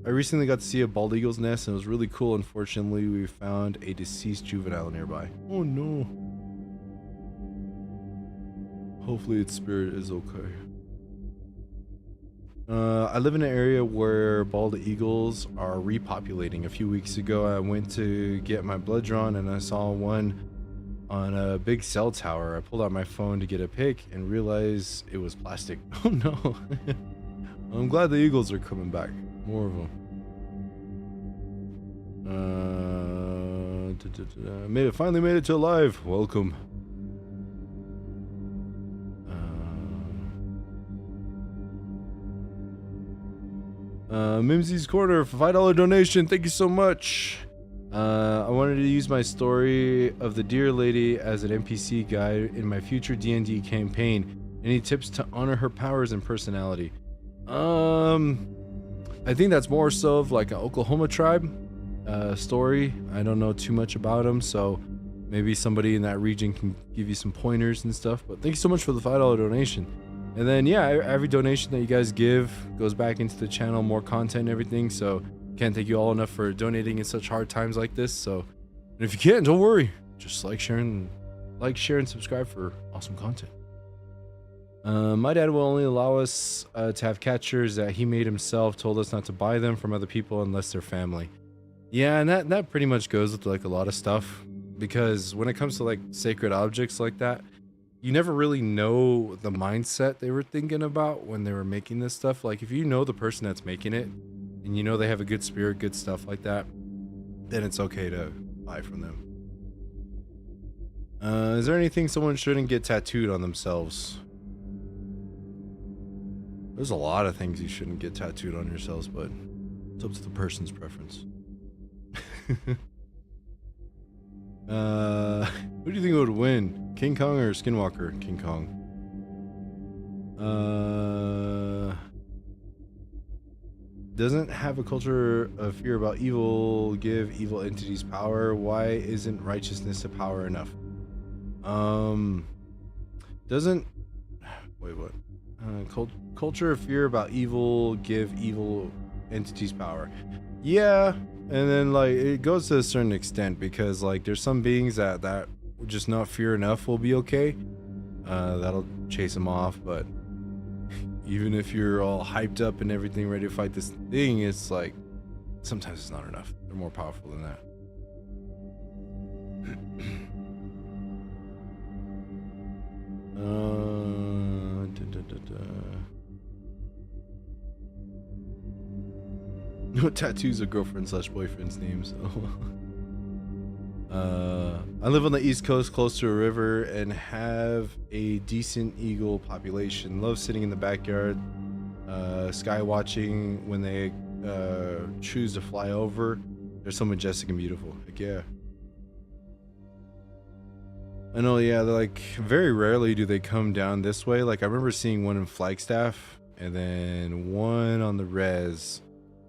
I recently got to see a bald eagle's nest and it was really cool. Unfortunately, we found a deceased juvenile nearby. Oh no. Hopefully its spirit is okay. I live in an area where bald eagles are repopulating. A few weeks ago, I went to get my blood drawn and I saw one on a big cell tower. I pulled out my phone to get a pic and realized it was plastic. Oh no. I'm glad the eagles are coming back. More of them. Finally made it to live. Welcome. Mimsy's Corner for $5 donation. Thank you so much. I wanted to use my story of the deer lady as an NPC guide in my future D&D campaign. Any tips to honor her powers and personality? I think that's more so of like an Oklahoma tribe story. I don't know too much about them, so maybe somebody in that region can give you some pointers and stuff. But thank you so much for the $5 donation. And then yeah, every donation that you guys give goes back into the channel, more content and everything. So can't thank you all enough for donating in such hard times like this. So and if you can't, don't worry. Just share, and subscribe for awesome content. My dad will only allow us to have catchers that he made himself, told us not to buy them from other people unless they're family. Yeah, and that pretty much goes with like a lot of stuff, because when it comes to like sacred objects like that, you never really know the mindset they were thinking about when they were making this stuff. Like if you know the person that's making it and you know they have a good spirit, good stuff like that, then it's okay to buy from them. Is there anything someone shouldn't get tattooed on themselves? There's a lot of things you shouldn't get tattooed on yourselves, but it's up to the person's preference. Who do you think would win? King Kong or Skinwalker? King Kong. Doesn't have a culture of fear about evil give evil entities power. Why isn't righteousness a power enough? Doesn't... Wait, what? Culture of fear about evil give evil entities power. Yeah, and then like it goes to a certain extent, because like there's some beings that just not fear enough will be okay. That'll chase them off, but even if you're all hyped up and everything ready to fight this thing, it's like sometimes it's not enough. They're more powerful than that. No tattoos of girlfriend/boyfriend's names. I live on the East Coast close to a river and have a decent eagle population. Love sitting in the backyard, sky watching when they choose to fly over. They're so majestic and beautiful. Like, yeah. I know, yeah, they're like very rarely do they come down this way. Like I remember seeing one in Flagstaff and then one on the res.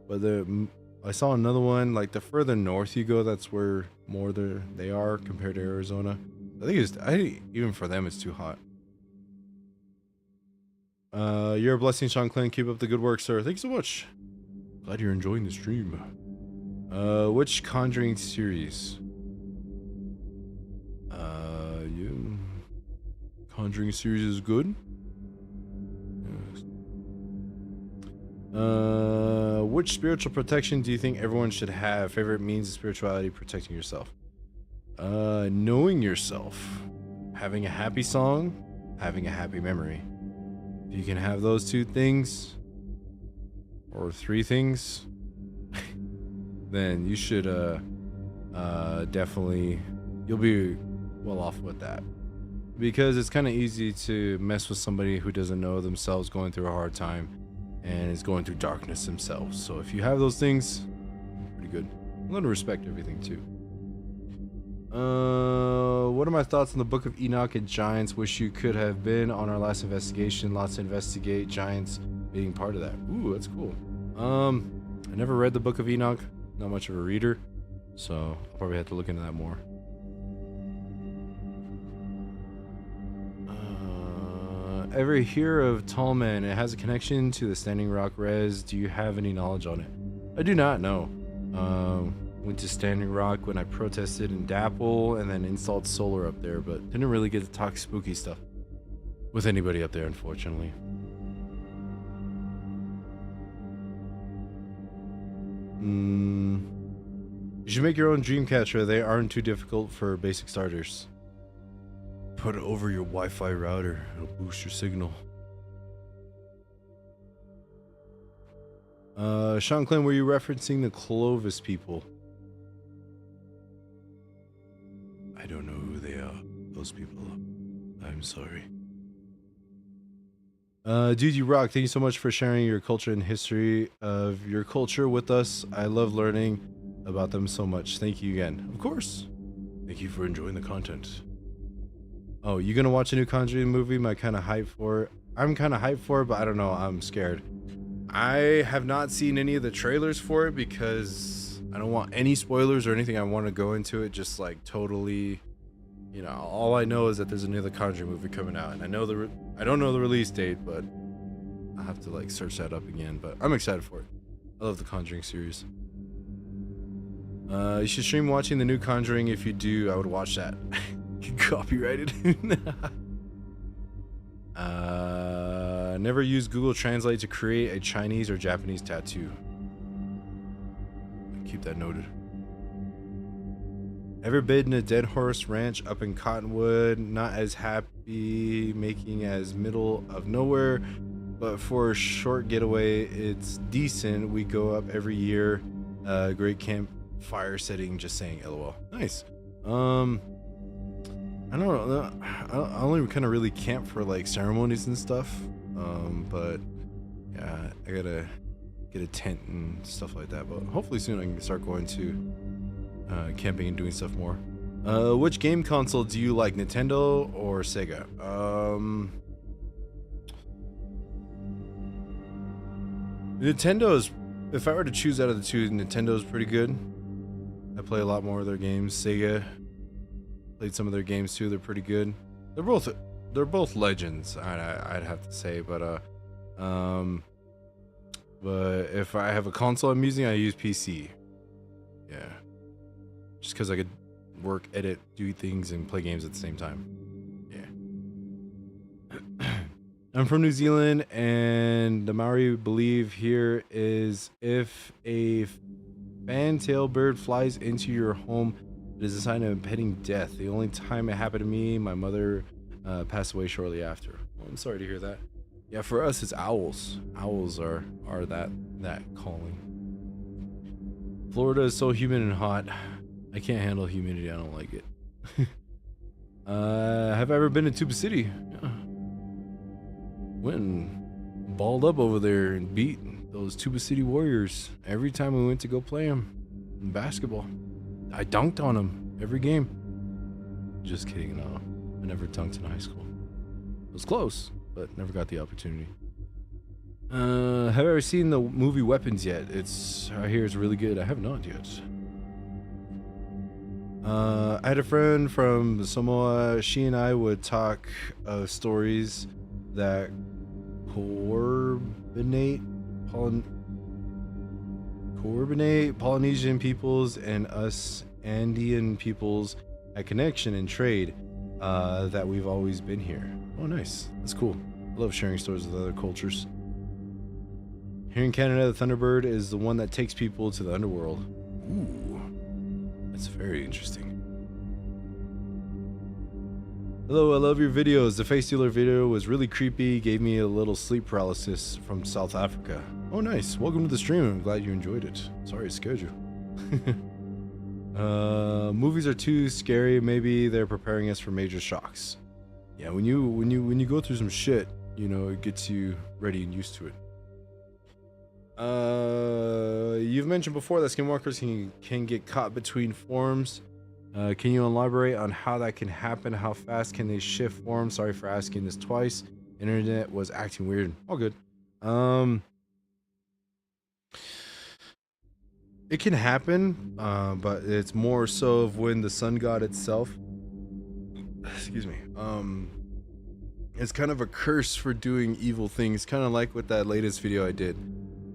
But I saw another one like the further north you go, that's where more they are compared to Arizona. I think even for them it's too hot. You're a blessing, Shanclen. Keep up the good work, sir. Thank you so much. Glad you're enjoying the stream. Which Conjuring series? Conjuring series is good. Yes. Which spiritual protection do you think everyone should have? Favorite means of spirituality protecting yourself? Knowing yourself, having a happy song, having a happy memory. If you can have those two things, or three things, then you should definitely, you'll be well off with that. Because it's kind of easy to mess with somebody who doesn't know themselves, going through a hard time and is going through darkness themselves. So if you have those things, pretty good. I'm going to respect everything too. my thoughts on the Book of Enoch and Giants. Wish you could have been on our last investigation. Lots to investigate. Giants being part of that. Ooh, that's cool. I never read the Book of Enoch. Not much of a reader, so I'll probably have to look into that more. Ever hear of Tallman? It has a connection to the Standing Rock Res. Do you have any knowledge on it? I do not know. Went to Standing Rock when I protested in Dapple and then installed solar up there, but didn't really get to talk spooky stuff with anybody up there, unfortunately. You should make your own Dreamcatcher. They aren't too difficult for basic starters. Put it over your Wi-Fi router. It'll boost your signal. Shanclen, were you referencing the Clovis people? I don't know who they are, those people. I'm sorry. Dude, you rock. Thank you so much for sharing your culture and history of your culture with us. I love learning about them so much. Thank you again. Of course. Thank you for enjoying the content. Oh, you gonna watch a new Conjuring movie? I'm kind of hyped for it. I'm kind of hyped for it, but I don't know. I'm scared. I have not seen any of the trailers for it because I don't want any spoilers or anything. I want to go into it just like totally, you know, all I know is that there's another Conjuring movie coming out, and I don't know the release date, but I have to like search that up again. But I'm excited for it. I love the Conjuring series. You should stream watching the new Conjuring. If you do, I would watch that. Copyrighted. Never use Google Translate to create a Chinese or Japanese tattoo. Keep that noted. Ever been a Dead Horse Ranch up in Cottonwood? Not as happy making as middle of nowhere, but for a short getaway, it's decent. We go up every year. Great campfire setting. Just saying, LOL. Nice. I don't know. I only kind of really camp for like ceremonies and stuff. But yeah, I gotta get a tent and stuff like that. But hopefully soon I can start going to camping and doing stuff more. Which game console do you like, Nintendo or Sega? Nintendo's, if I were to choose out of the two, Nintendo's pretty good. I play a lot more of their games. Sega, played some of their games too. They're pretty good. They're both legends. I'd have to say, but if I have a console I'm using, I use PC. Yeah, just because I could work, edit, do things, and play games at the same time. Yeah. I'm from New Zealand, and the Maori believe here is if a fantail bird flies into your home, it is a sign of impending death. The only time it happened to me, my mother passed away shortly after. Well, I'm sorry to hear that. Yeah, for us it's owls. Owls are that calling. Florida is so humid and hot. I can't handle humidity. I don't like it. Have I ever been to Tuba City? Yeah. Went and balled up over there and beat those Tuba City Warriors every time we went to go play them in basketball. I dunked on them every game. Just kidding, no. I never dunked in high school. It was close, but never got the opportunity. Have I ever seen the movie Weapons yet? I hear it's really good. I have not yet. I had a friend from Samoa. She and I would talk stories that coordinate Polynesian peoples and us Andean peoples at connection and trade that we've always been here. Oh, nice. That's cool. I love sharing stories with other cultures. Here in Canada, the Thunderbird is the one that takes people to the underworld. Ooh, that's very interesting. Hello, I love your videos. The face dealer video was really creepy, gave me a little sleep paralysis from South Africa. Oh, nice. Welcome to the stream. I'm glad you enjoyed it. Sorry it scared you. Movies are too scary. Maybe they're preparing us for major shocks. Yeah, when you go through some shit, you know, it gets you ready and used to it. You've mentioned before that skinwalkers can get caught between forms. Can you elaborate on how that can happen? How fast can they shift form? Sorry for asking this twice. Internet was acting weird. All good. It can happen, but it's more so of when the sun god itself, excuse me, it's kind of a curse for doing evil things, kind of like with that latest video I did.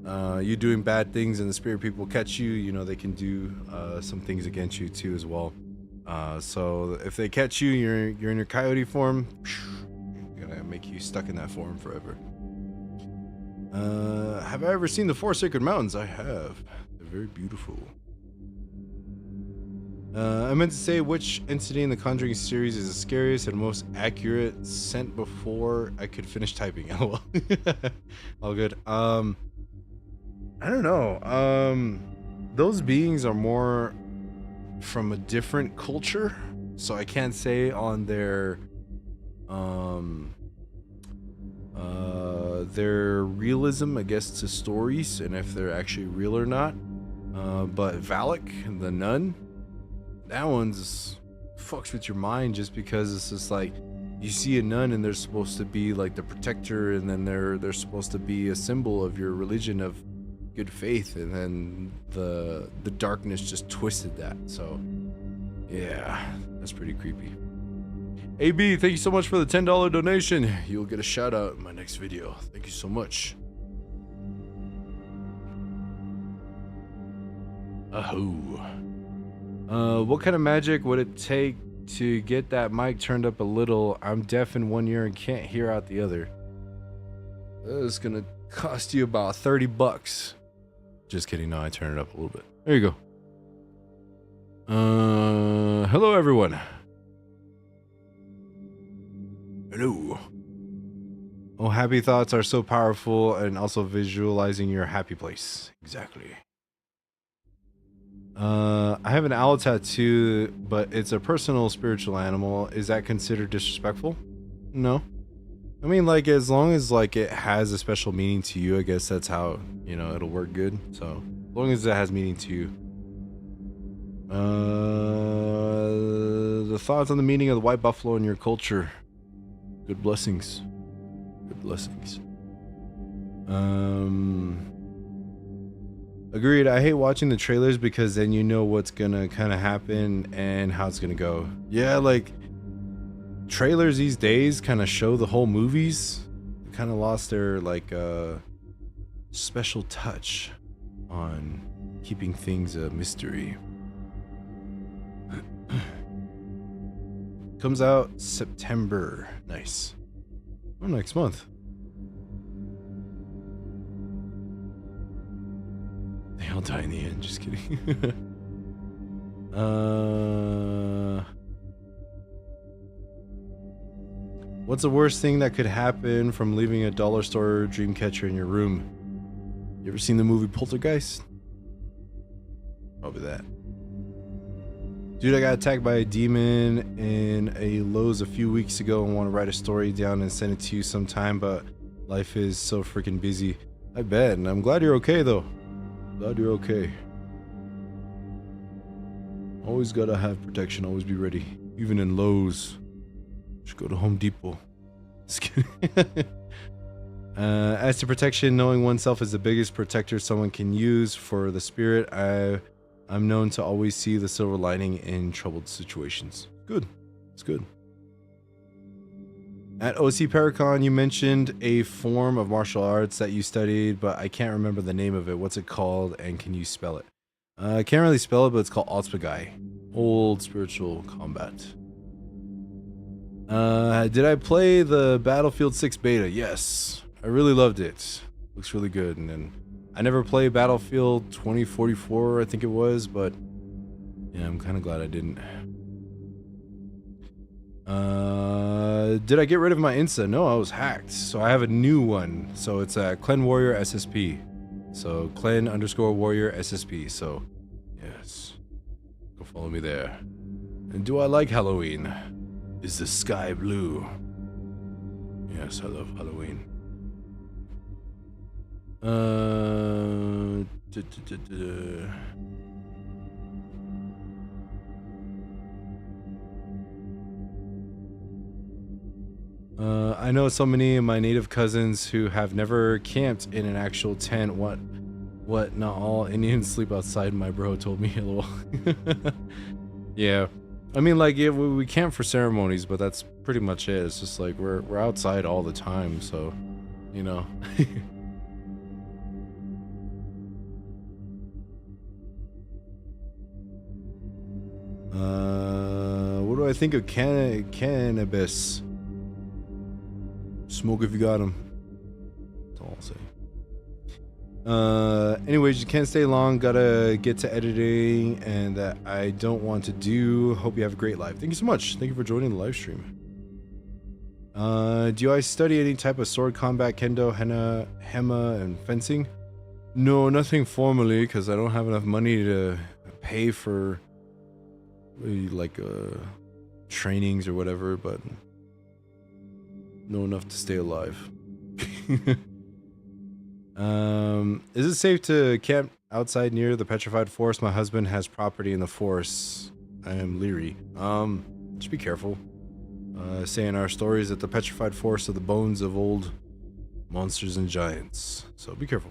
You doing bad things and the spirit people catch you, you know, they can do some things against you too as well. So if they catch you, you're in your coyote form, gonna make you stuck in that form forever. Have I ever seen the Four Sacred Mountains? I have. They're very beautiful. I meant to say, which entity in the Conjuring series is the scariest and most accurate? Sent before I could finish typing. Oh, all good. I don't know. Those beings are more from a different culture, so I can't say on their realism, I guess, to stories and if they're actually real or not. But Valak, the nun, that one's fucks with your mind, just because it's just like you see a nun and they're supposed to be like the protector, and then they're supposed to be a symbol of your religion of good faith, and then the darkness just twisted that. So yeah, that's pretty creepy. AB, thank you so much for the $10 donation. You'll get a shout out in my next video. Thank you so much. What kind of magic would it take to get that mic turned up a little? I'm deaf in one ear and can't hear out the other. It's gonna cost you about 30 bucks. Just kidding. No, I turn it up a little bit. There you go. Hello everyone. Hello. Oh, happy thoughts are so powerful, and also visualizing your happy place. Exactly. I have an owl tattoo, but it's a personal spiritual animal. Is that considered disrespectful? No. I mean, like, as long as, like, it has a special meaning to you, I guess that's how, you know, it'll work good. So, as long as it has meaning to you. The thoughts on the meaning of the white buffalo in your culture. Good blessings. Good blessings. Agreed. I hate watching the trailers because then you know what's gonna kind of happen and how it's gonna go. Yeah, like trailers these days kind of show the whole movies. They kind of lost their like special touch on keeping things a mystery. Comes out September. Nice. Oh, next month. They all die in the end. Just kidding. What's the worst thing that could happen from leaving a dollar store dream catcher in your room? You ever seen the movie Poltergeist? Probably that. Dude, I got attacked by a demon in a Lowe's a few weeks ago and want to write a story down and send it to you sometime, but life is so freaking busy. I bet, and I'm glad you're okay though. Glad you're okay. Always gotta have protection, always be ready. Even in Lowe's. Just go to Home Depot. Just kidding. As to protection, knowing oneself is the biggest protector someone can use. For the spirit, I'm known to always see the silver lining in troubled situations. Good. It's good. At OC Paracon, you mentioned a form of martial arts that you studied, but I can't remember the name of it. What's it called, and can you spell it? I can't really spell it, but it's called Altspagai. Old spiritual combat. Did I play the Battlefield 6 beta? Yes. I really loved it. Looks really good. And then I never played Battlefield 2044, I think it was, but yeah, I'm kind of glad I didn't. Did I get rid of my Insta? No, I was hacked. So I have a new one. So it's a Clen Warrior SSP. So Clen_Warrior SSP. So yes, go follow me there. And do I like Halloween? Is the sky blue? Yes, I love Halloween. I know so many of my native cousins who have never camped in an actual tent. What? Not all Indians sleep outside, my bro told me. Lol. Yeah. I mean, like, yeah, we camp for ceremonies, but that's pretty much it. It's just like we're outside all the time, so, you know. What do I think of cannabis? Smoke if you got them. That's all I'll say. Anyways, you can't stay long. Gotta get to editing, and that I don't want to do. Hope you have a great life. Thank you so much. Thank you for joining the live stream. Do I study any type of sword combat, kendo, hema, and fencing? No, nothing formally, because I don't have enough money to pay for like trainings or whatever, but know enough to stay alive. Is it safe to camp outside near the petrified forest? My husband has property in the forest. I am leery. Just be careful. Saying our stories at the petrified forest of the bones of old monsters and giants. So be careful.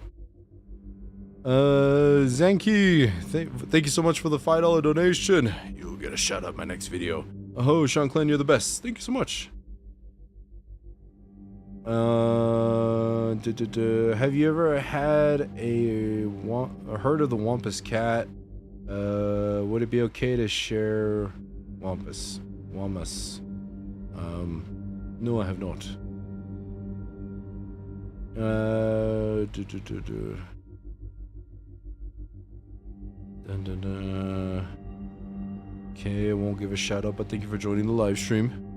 Zanki, thank you so much for the $5 donation. You'll get a shout out in my next video. Oh, Shanclen, you're the best. Thank you so much. Have you ever had heard of the Wampus cat? Would it be okay to share Wampus? No, I have not. Okay, I won't give a shout out, but thank you for joining the live stream.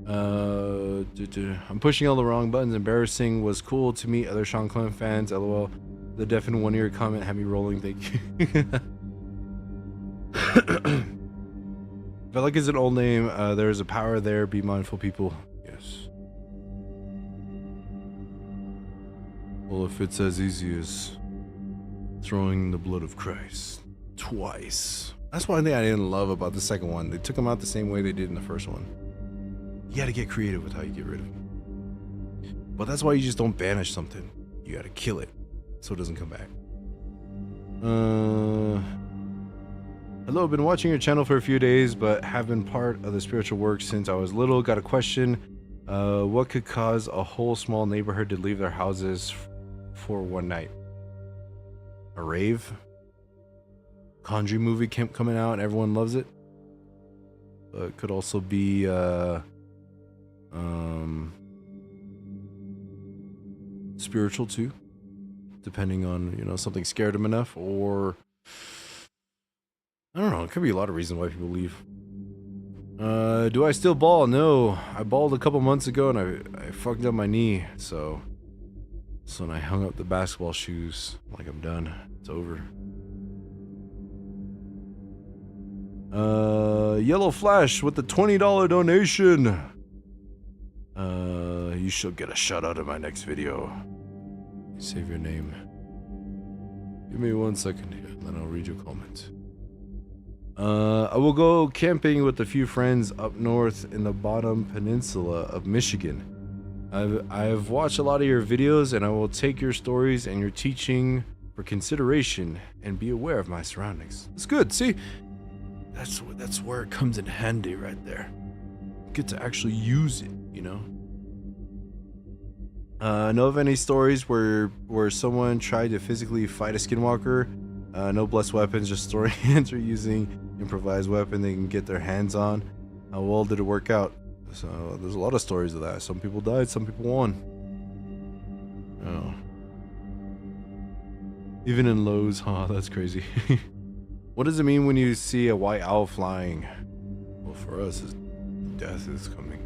I'm pushing all the wrong buttons. Embarrassing. Was cool to meet other Shanclen fans. LOL. The deaf in one ear comment had me rolling. Thank you. If I like is an old name, there's a power there. Be mindful, people. Yes. Well, if it's as easy as throwing the blood of Christ twice. That's one thing I didn't love about the second one. They took him out the same way they did in the first one. You gotta get creative with how you get rid of him. But that's why you just don't banish something. You gotta kill it so it doesn't come back. Hello, been watching your channel for a few days, but have been part of the spiritual work since I was little. Got a question. What could cause a whole small neighborhood to leave their houses for one night? A rave? Conjuring movie coming out and everyone loves it? It could also be spiritual too, depending on, you know, something scared them enough, or I don't know, it could be a lot of reasons why people leave. Do I still ball? No, I balled a couple months ago and I fucked up my knee, so when I hung up the basketball shoes, like, I'm done, it's over. Yellow Flash with the $20 donation. You should get a shout out in my next video. Save your name. Give me 1 second here, then I'll read your comment. I will go camping with a few friends up north in the bottom peninsula of Michigan. I've watched a lot of your videos, and I will take your stories and your teaching for consideration and be aware of my surroundings. It's good. See, that's where it comes in handy right there. Get to actually use it, you know. Know of any stories where someone tried to physically fight a skinwalker? No blessed weapons, just story hands are using improvised weapon they can get their hands on. How well did it work out? So there's a lot of stories of that. Some people died, some people won. Oh. Even in Lowe's, huh? That's crazy. What does it mean when you see a white owl flying? Well, for us, death is coming.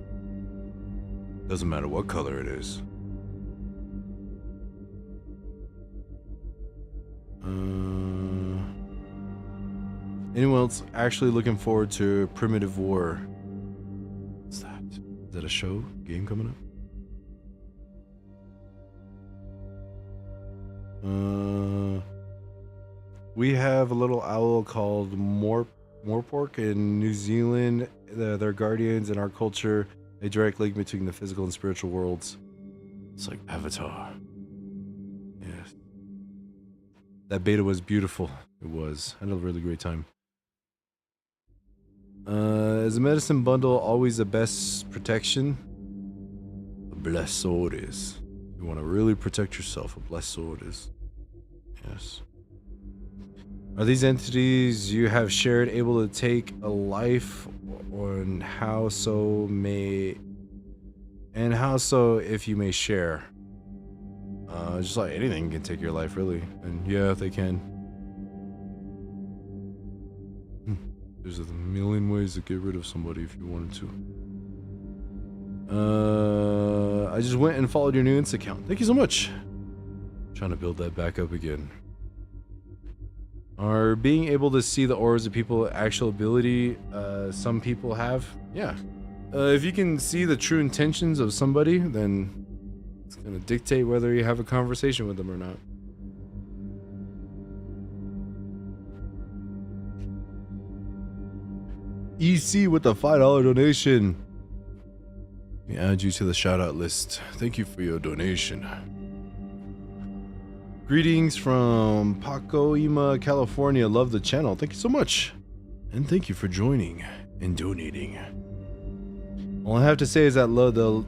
Doesn't matter what color it is. Anyone else actually looking forward to Primitive War? What's that? Is that a show? Game coming up? We have a little owl called Morpork in New Zealand. They're guardians in our culture. A direct link between the physical and spiritual worlds. It's like Avatar. Yes. That beta was beautiful. It was. I had a really great time. Is a medicine bundle always the best protection? A blessed sword is. If you want to really protect yourself, a blessed sword is. Yes. Are these entities you have shared able to take a life, and how so if you may share? Just like anything can take your life, really. And yeah, they can. There's a million ways to get rid of somebody if you wanted to. I just went and followed your new Insta account. Thank you so much. Trying to build that back up again. Are being able to see the auras of people actual ability some people have? Yeah. If you can see the true intentions of somebody, then it's gonna dictate whether you have a conversation with them or not. EC with the $5 donation. Let me add you to the shout out list. Thank you for your donation. Greetings from Pacoima, California. Love the channel. Thank you so much. And thank you for joining and donating. All I have to say is that the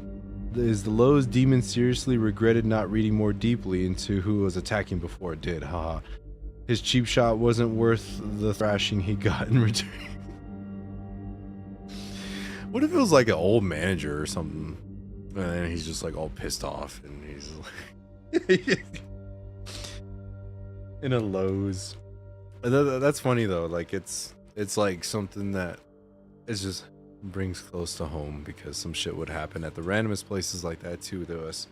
Lowe's demon seriously regretted not reading more deeply into who was attacking before it did. Haha. His cheap shot wasn't worth the thrashing he got in return. What if it was like an old manager or something, and then he's just like all pissed off, and he's like in a Lowe's. That's funny though. Like it's like something that is just brings close to home, because some shit would happen at the randomest places like that too to us,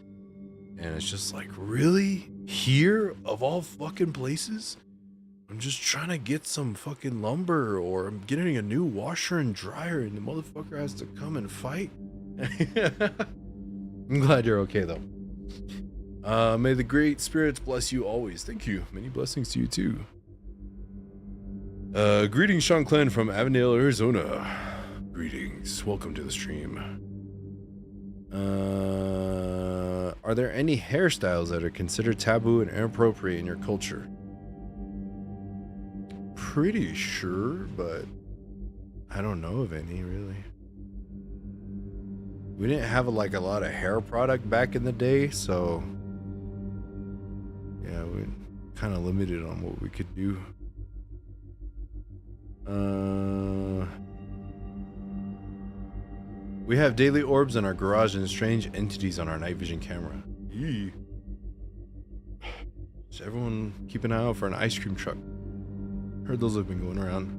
and it's just like, really, here of all fucking places? I'm just trying to get some fucking lumber, or I'm getting a new washer and dryer, and the motherfucker has to come and fight. I'm glad you're okay though. May the great spirits bless you always. Thank you. Many blessings to you too. Greetings, Shanclen from Avondale, Arizona. Greetings. Welcome to the stream. Are there any hairstyles that are considered taboo and inappropriate in your culture? Pretty sure, but I don't know of any really. We didn't have like a lot of hair product back in the day, so yeah, we kind of limited on what we could do. We have daily orbs in our garage and strange entities on our night vision camera. Yee. So everyone keep an eye out for an ice cream truck. Heard those have been going around.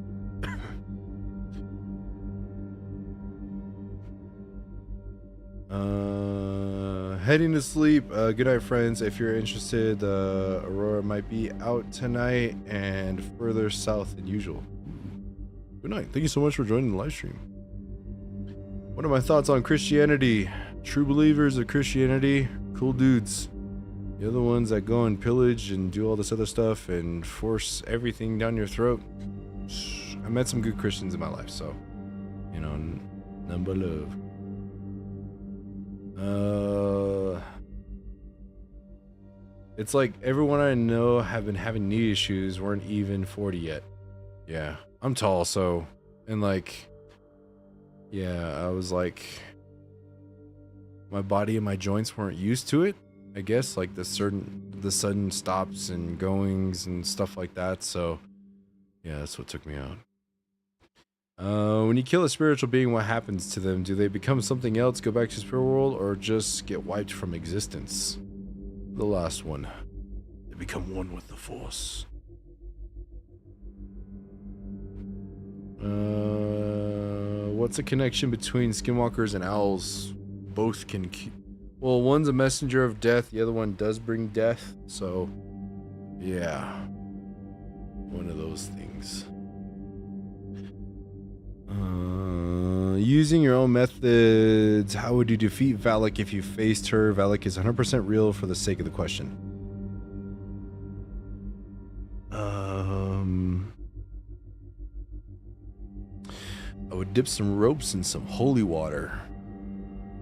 Heading to sleep. Good night, friends. If you're interested, Aurora might be out tonight and further south than usual. Good night. Thank you so much for joining the live stream. What are my thoughts on Christianity? True believers of Christianity, cool dudes. The other ones that go and pillage and do all this other stuff and force everything down your throat. I met some good Christians in my life, so, you know, none but love. It's like everyone I know have been having knee issues weren't even 40 yet. Yeah, I'm tall, so, and like, yeah, I was like, my body and my joints weren't used to it. I guess like the sudden stops and goings and stuff like that. So yeah, that's what took me out. When you kill a spiritual being, what happens to them? Do they become something else, go back to the spirit world, or just get wiped from existence? The last one. They become one with the Force. What's the connection between skinwalkers and owls? Both can well, one's a messenger of death, the other one does bring death, so yeah, one of those things. Using your own methods, how would you defeat Valak if you faced her? Valak is 100% real for the sake of the question. I would dip some ropes in some holy water.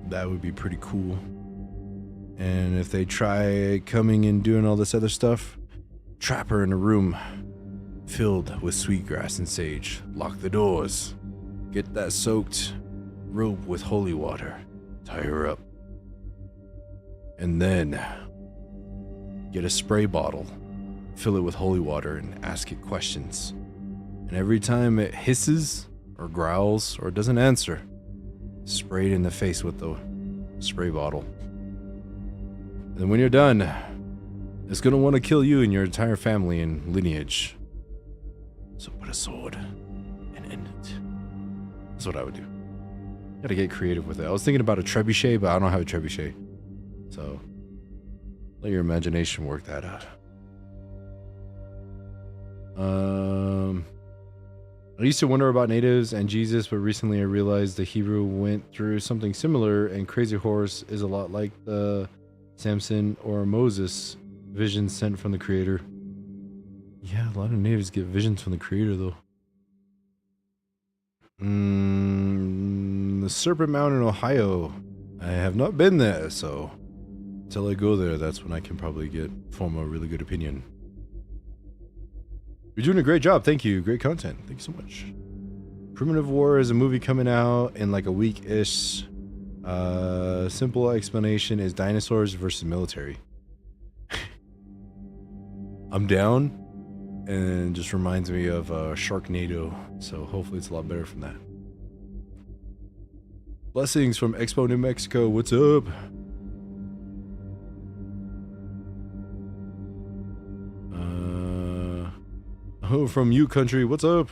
That would be pretty cool. And if they try coming and doing all this other stuff, trap her in a room filled with sweetgrass and sage. Lock the doors. Get that soaked rope with holy water. Tie her up. And then get a spray bottle. Fill it with holy water and ask it questions. And every time it hisses or growls or doesn't answer, spray it in the face with the spray bottle. And then when you're done, it's gonna want to kill you and your entire family and lineage. So put a sword and end it. That's what I would do. Gotta get creative with it. I was thinking about a trebuchet, but I don't have a trebuchet. So let your imagination work that out. I used to wonder about natives and Jesus, but recently I realized the Hebrew went through something similar, and Crazy Horse is a lot like the Samson or Moses visions sent from the Creator. Yeah, a lot of natives get visions from the Creator, though. The Serpent Mountain, Ohio. I have not been there, so until I go there, that's when I can probably form a really good opinion. You're doing a great job. Thank you. Great content. Thank you so much. Primitive War is a movie coming out in like a week-ish. Simple explanation is dinosaurs versus military. I'm down, and just reminds me of Sharknado, so hopefully it's a lot better from that. Blessings from Expo, New Mexico. What's up? Oh, from you country. What's up?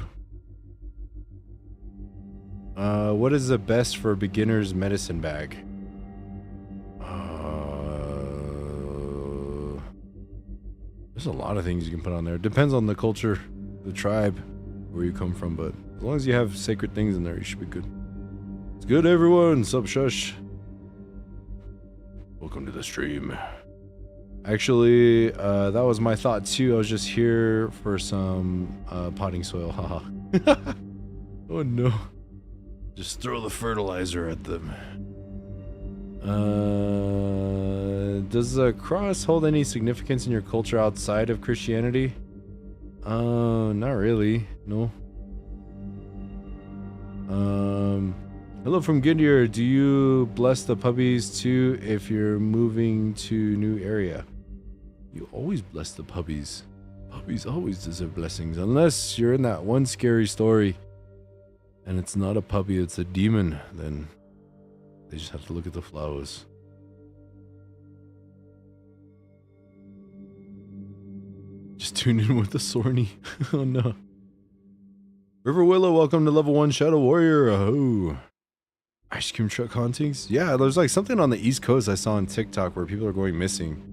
What is the best for beginner's medicine bag? There's a lot of things you can put on there. Depends on the culture, the tribe, where you come from, but as long as you have sacred things in there, you should be good. It's good, everyone. Sup, shush. Welcome to the stream. Actually, that was my thought too. I was just here for some potting soil. Haha. Oh no. Just throw the fertilizer at them. Does the cross hold any significance in your culture outside of Christianity? Not really. No. Hello from Gideon. Do you bless the puppies too if you're moving to new area? You always bless the puppies. Puppies always deserve blessings. Unless you're in that one scary story and it's not a puppy, it's a demon, then they just have to look at the flowers. Just tune in with the Sorny. Oh no. River Willow, welcome to level 1 Shadow Warrior. Oh. Ice cream truck hauntings? Yeah, there's like something on the East Coast I saw on TikTok where people are going missing.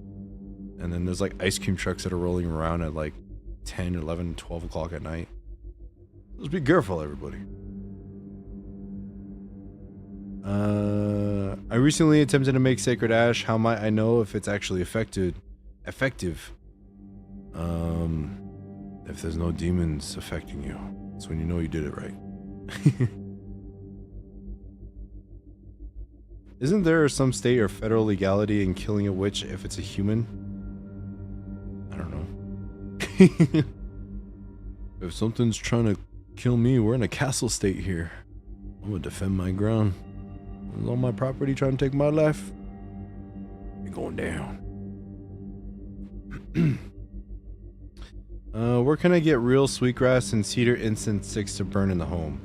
And then there's like ice cream trucks that are rolling around at like 10, 11, 12 o'clock at night. Just be careful, everybody. I recently attempted to make Sacred Ash. How might I know if it's actually effective? If there's no demons affecting you, that's when you know you did it right. Isn't there some state or federal legality in killing a witch if it's a human? I don't know. If something's trying to kill me, we're in a castle state here. I'm gonna defend my ground. It's on my property trying to take my life. You're going down. Where can I get real sweetgrass and cedar incense sticks to burn in the home?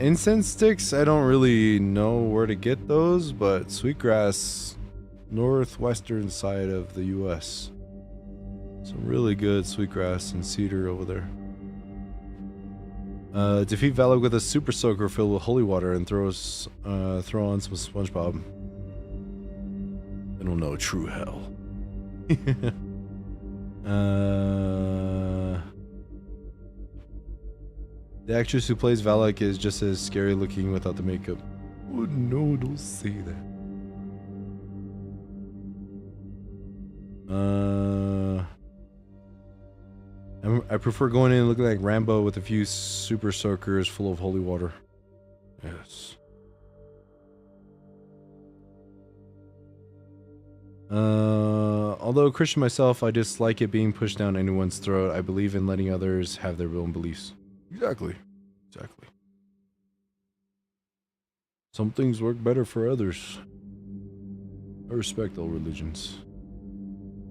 Incense sticks, I don't really know where to get those, but sweetgrass, northwestern side of the US. Some really good sweetgrass and cedar over there. Defeat Valak with a super soaker filled with holy water and throw on some SpongeBob. I don't know true hell. The actress who plays Valak is just as scary looking without the makeup. Oh no, don't say that. I prefer going in looking like Rambo with a few super soakers full of holy water. Yes. Although a Christian myself, I dislike it being pushed down anyone's throat. I believe in letting others have their own beliefs. Exactly. Exactly. Some things work better for others. I respect all religions.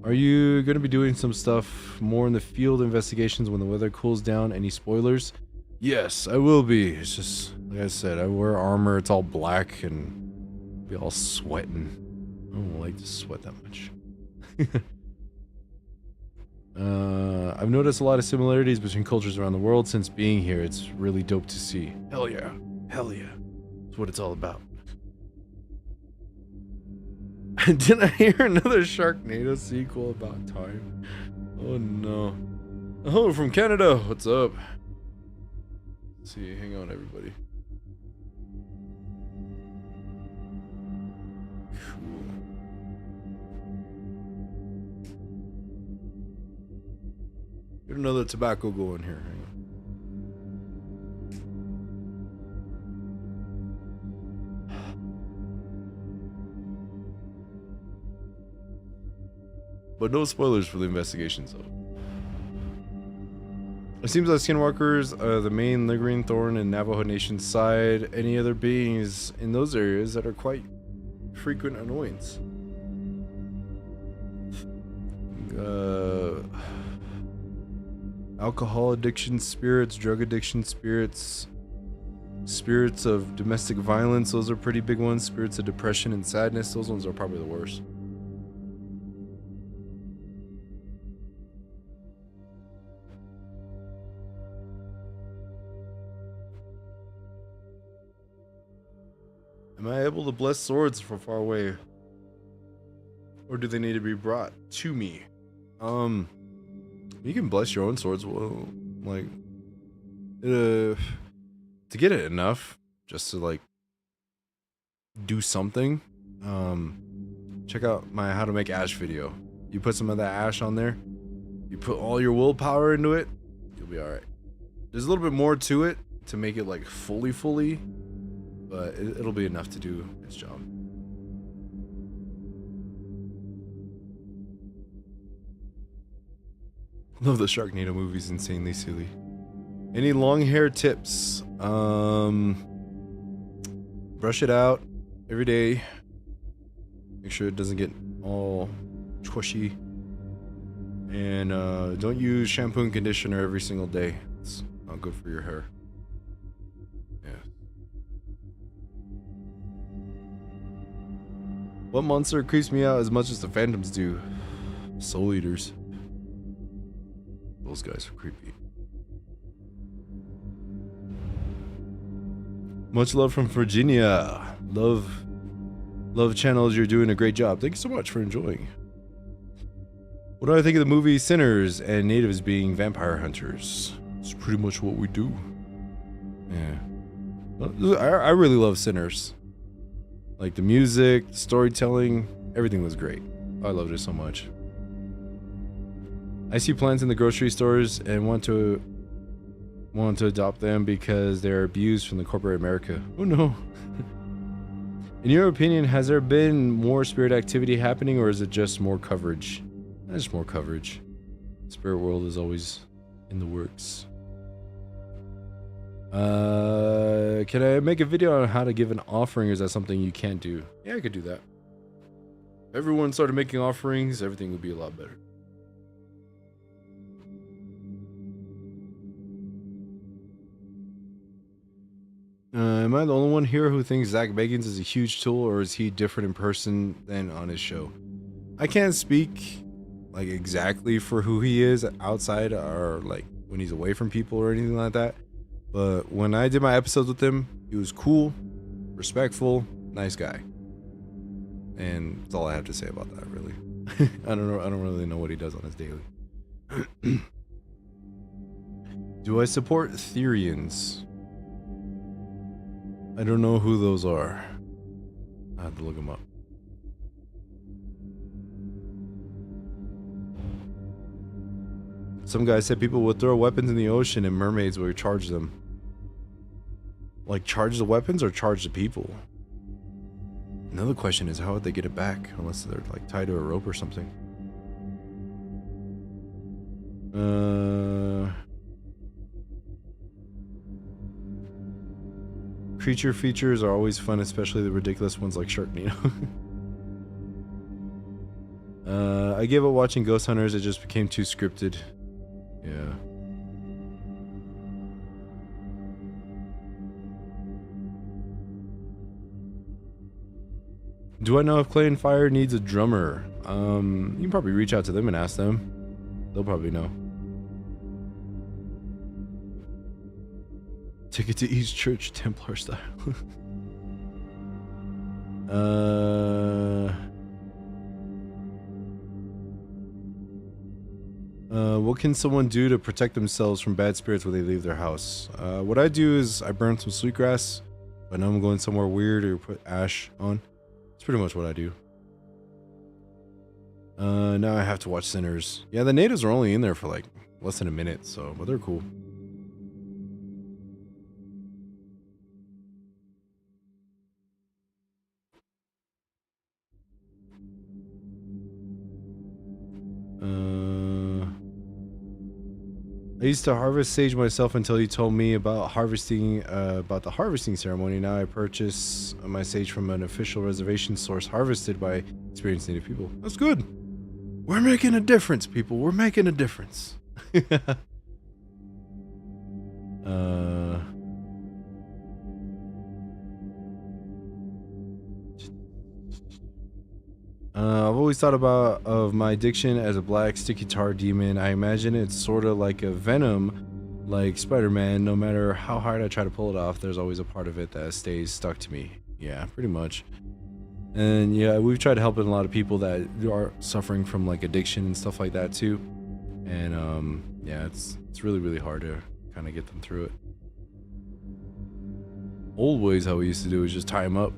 Are you going to be doing some stuff more in the field investigations when the weather cools down? Any spoilers? Yes, I will be. It's just, like I said, I wear armor. It's all black and be all sweating. I don't like to sweat that much. I've noticed a lot of similarities between cultures around the world since being here. It's really dope to see. Hell yeah. Hell yeah. That's what it's all about. Did I hear another Sharknado sequel about time? Oh no. Oh, from Canada. What's up? Let's see, hang on everybody. Cool. Get another tobacco going here. Hang on. But no spoilers for the investigations, though. It seems like skinwalkers are the main lingering thorn in Navajo Nation's side. Any other beings in those areas that are quite frequent annoyance? Alcohol addiction spirits, drug addiction spirits, spirits of domestic violence. Those are pretty big ones. Spirits of depression and sadness. Those ones are probably the worst. Am I able to bless swords from far away? Or do they need to be brought to me? You can bless your own swords. Well, like, to get it enough, just to like do something. Check out my how to make ash video. You put some of that ash on there. You put all your willpower into it. You'll be all right. There's a little bit more to it to make it like fully, but it'll be enough to do its job. Love the Sharknado movies, insanely silly. Any long hair tips? Brush it out every day. Make sure it doesn't get all squishy. And don't use shampoo and conditioner every single day. It's not good for your hair. Yeah. What monster creeps me out as much as the phantoms do? Soul eaters. Those guys are creepy. Much love from Virginia. Love channels. You're doing a great job. Thank you so much for enjoying. What do I think of the movie Sinners and natives being vampire hunters? It's pretty much what we do. Yeah. I really love Sinners. Like the music, the storytelling, everything was great. I loved it so much. I see plants in the grocery stores and want to adopt them because they're abused from the corporate America. Oh no. In your opinion, has there been more spirit activity happening, or is it just more coverage? Just more coverage. Spirit world is always in the works. Can I make a video on how to give an offering, or is that something you can't do? Yeah, I could do that. If everyone started making offerings, everything would be a lot better. Am I the only one here who thinks Zach Bagans is a huge tool, or is he different in person than on his show? I can't speak like exactly for who he is outside or like when he's away from people or anything like that. But when I did my episodes with him, he was cool, respectful, nice guy. And that's all I have to say about that, really. I don't know. I don't really know what he does on his daily. Do I support Therians? I don't know who those are. I have to look them up. Some guy said people would throw weapons in the ocean and mermaids would charge them. Like charge the weapons or charge the people? Another question is, how would they get it back? Unless they're like tied to a rope or something. Creature features are always fun, especially the ridiculous ones like Sharknado. I gave up watching Ghost Hunters, it just became too scripted. Yeah. Do I know if Clay and Fire needs a drummer? You can probably reach out to them and ask them. They'll probably know. Ticket to each church, Templar style. What can someone do to protect themselves from bad spirits when they leave their house? What I do is I burn some sweetgrass. If I know I'm going somewhere weird, or put ash on. That's pretty much what I do. Now I have to watch Sinners. Yeah, the natives are only in there for like less than a minute, so, but they're cool. I used to harvest sage myself until you told me about the harvesting ceremony. Now I purchase my sage from an official reservation source harvested by experienced native people. That's good. We're making a difference, people. We're making a difference. I've always thought of my addiction as a black sticky tar demon. I imagine it's sort of like a venom, like Spider-Man. No matter how hard I try to pull it off, there's always a part of it that stays stuck to me. Yeah, pretty much. And yeah, we've tried helping a lot of people that are suffering from like addiction and stuff like that too. And yeah, it's really, really hard to kind of get them through it. Old ways, how we used to do is just tie them up.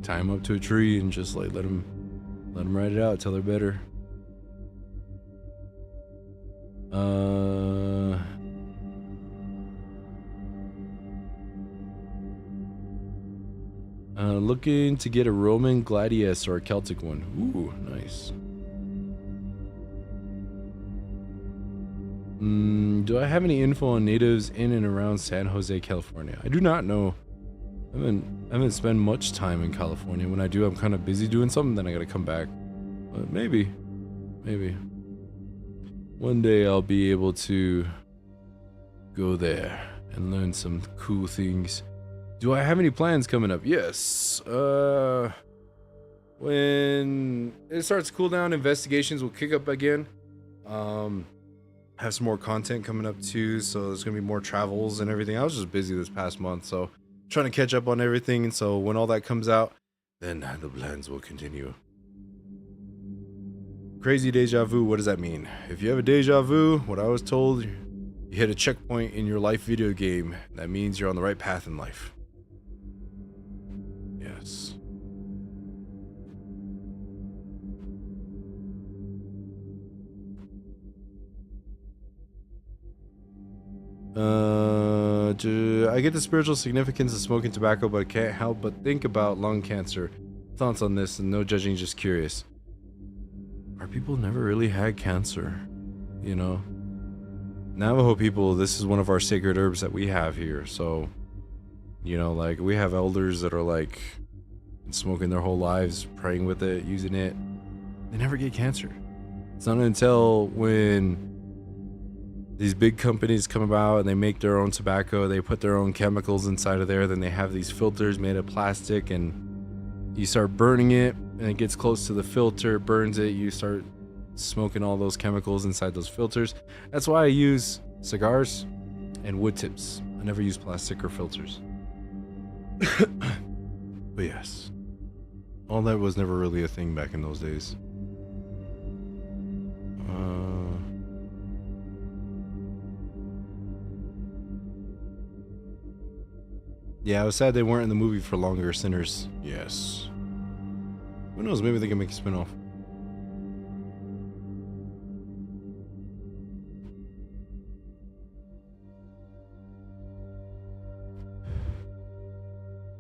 Tie them up to a tree and just like let them ride it out till they're better. Looking to get a Roman gladius or a Celtic one. Ooh, nice. Do I have any info on natives in and around San Jose, California? I do not know. I haven't spent much time in California. When I do, I'm kind of busy doing something, then I gotta come back. But maybe. One day I'll be able to go there and learn some cool things. Do I have any plans coming up? Yes. When it starts to cool down, investigations will kick up again. Have some more content coming up too, so there's gonna be more travels and everything. I was just busy this past month, so trying to catch up on everything, and so when all that comes out, then the plans will continue. Crazy deja vu, what does that mean? If you have a deja vu, what I was told, you hit a checkpoint in your life video game. That means you're on the right path in life. Yes. I get the spiritual significance of smoking tobacco, but I can't help but think about lung cancer. Thoughts on this, and no judging, just curious. Our people never really had cancer, you know? Navajo people, this is one of our sacred herbs that we have here, so, you know, like, we have elders that are like smoking their whole lives, praying with it, using it. They never get cancer. It's not until when these big companies come about and they make their own tobacco, they put their own chemicals inside of there, then they have these filters made of plastic, and you start burning it, and it gets close to the filter, burns it, you start smoking all those chemicals inside those filters. That's why I use cigars and wood tips. I never use plastic or filters. But yes, all that was never really a thing back in those days. Yeah, I was sad they weren't in the movie for longer. Sinners. Yes. Who knows? Maybe they can make a spin-off.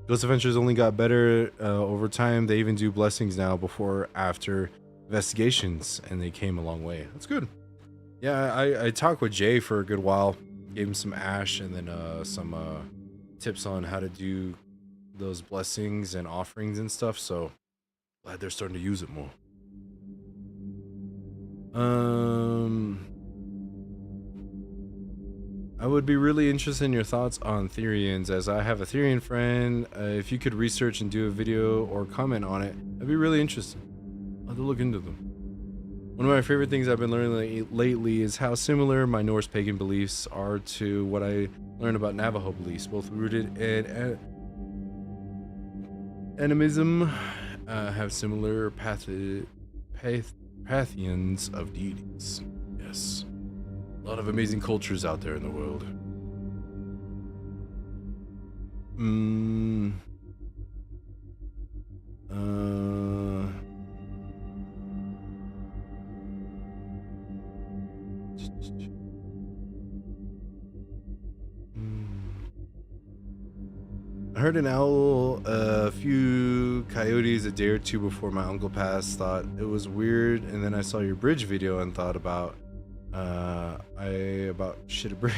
Ghost Adventures only got better over time. They even do blessings now before, after investigations, and they came a long way. That's good. Yeah, I talked with Jay for a good while. Gave him some ash and then some tips on how to do those blessings and offerings and stuff. So glad they're starting to use it more. I would be really interested in your thoughts on Therians, as I have a Therian friend. If you could research and do a video or comment on it, I'd be really interested. I'll have to look into them. One of my favorite things I've been learning lately is how similar my Norse pagan beliefs are to what I learned about Navajo beliefs, both rooted in animism, have similar pantheons of deities. Yes. A lot of amazing cultures out there in the world. I heard an owl, a few coyotes a day or two before my uncle passed. Thought it was weird, and then I saw your bridge video and thought about about shit a brick.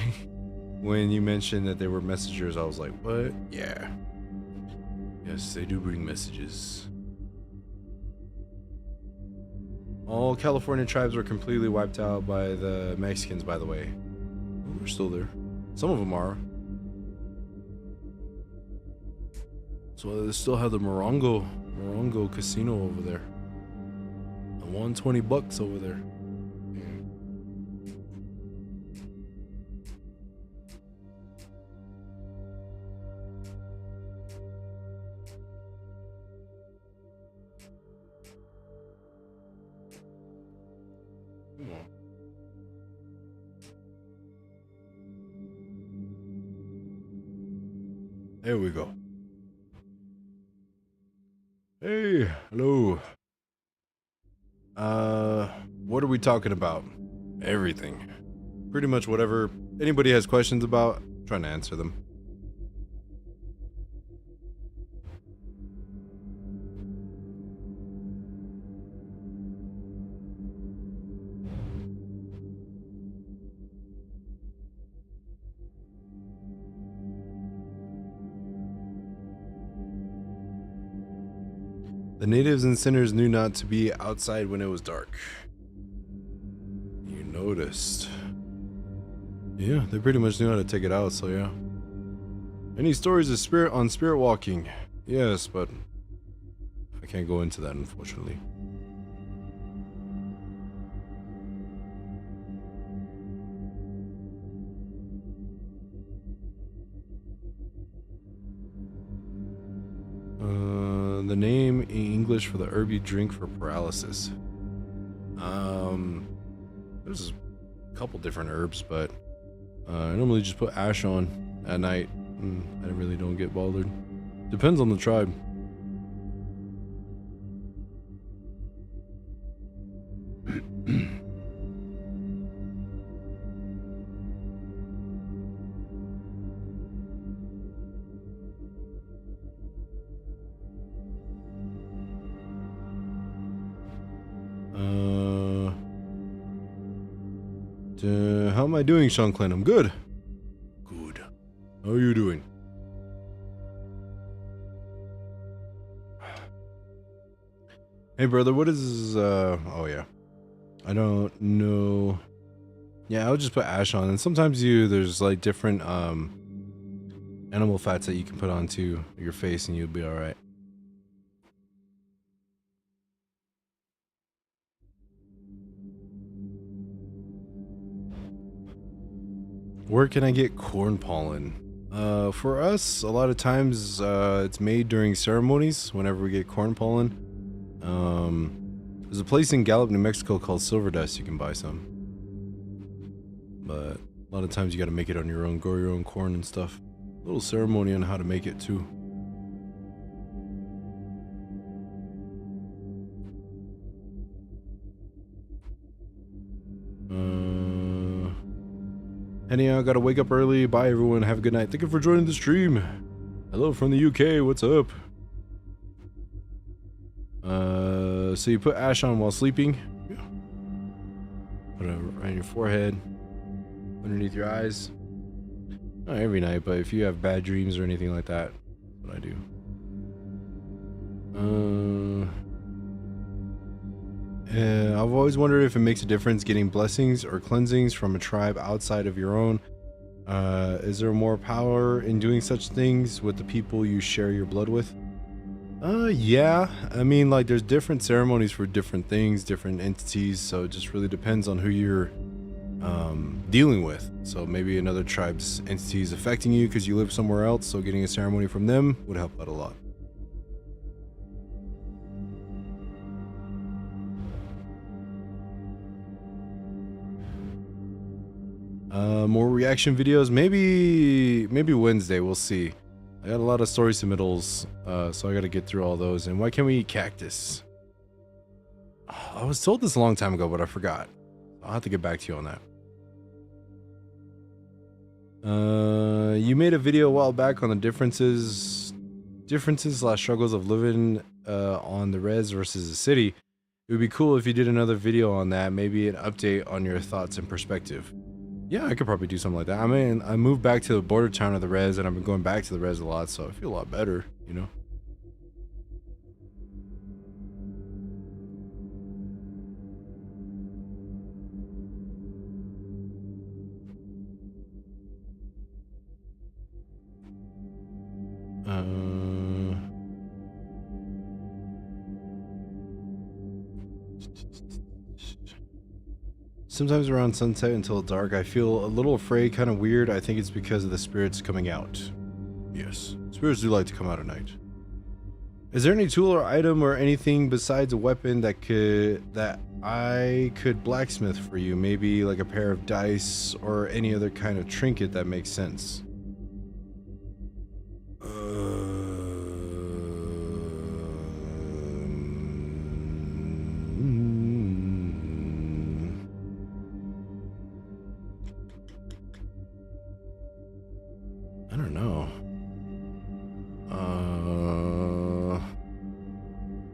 When you mentioned that they were messengers, I was like, what? Yeah. Yes, they do bring messages. All California tribes were completely wiped out by the Mexicans, by the way. Oh, they're still there. Some of them are. So they still have the Morongo casino over there. The $120 over there. There we go. Hey, hello. What are we talking about? Everything. Pretty much whatever anybody has questions about, I'm trying to answer them. The natives and sinners knew not to be outside when it was dark. You noticed. Yeah, they pretty much knew how to take it out, so yeah. Any stories of spirit walking? Yes, but I can't go into that, unfortunately. The name in English for the herb you drink for paralysis. There's a couple different herbs, but I normally just put ash on at night. I really don't get bothered. Depends on the tribe. How am I doing, Shanclen? I'm good. Good. How are you doing? Hey, brother, what is, oh yeah. I don't know. Yeah, I'll just put ash on, and sometimes there's like different, animal fats that you can put onto your face and you'll be alright. Where can I get corn pollen? For us, a lot of times it's made during ceremonies whenever we get corn pollen. There's a place in Gallup, New Mexico called Silver Dust. You can buy some. But a lot of times you gotta make it on your own, grow your own corn and stuff. A little ceremony on how to make it too. Anyhow, gotta wake up early. Bye everyone, have a good night. Thank you for joining the stream. Hello from the UK, what's up? So you put ash on while sleeping. Yeah. Put it right on your forehead, underneath your eyes. Not every night, but if you have bad dreams or anything like that, that's what I do. I've always wondered if it makes a difference getting blessings or cleansings from a tribe outside of your own. Is there more power in doing such things with the people you share your blood with? Yeah. I mean, like, there's different ceremonies for different things, different entities, so it just really depends on who you're dealing with. So maybe another tribe's entity is affecting you because you live somewhere else, so getting a ceremony from them would help out a lot. More reaction videos, maybe Wednesday, we'll see. I got a lot of story submittals, so I gotta get through all those. And why can't we eat cactus? Oh, I was told this a long time ago, but I forgot. I'll have to get back to you on that. You made a video a while back on the differences / struggles of living on the res versus the city. It would be cool if you did another video on that, maybe an update on your thoughts and perspective. Yeah, I could probably do something like that. I mean, I moved back to the border town of the res, and I've been going back to the res a lot, so I feel a lot better, you know? Sometimes around sunset until dark, I feel a little afraid, kind of weird. I think it's because of the spirits coming out. Yes, spirits do like to come out at night. Is there any tool or item or anything besides a weapon that I could blacksmith for you? Maybe like a pair of dice or any other kind of trinket that makes sense. I don't know.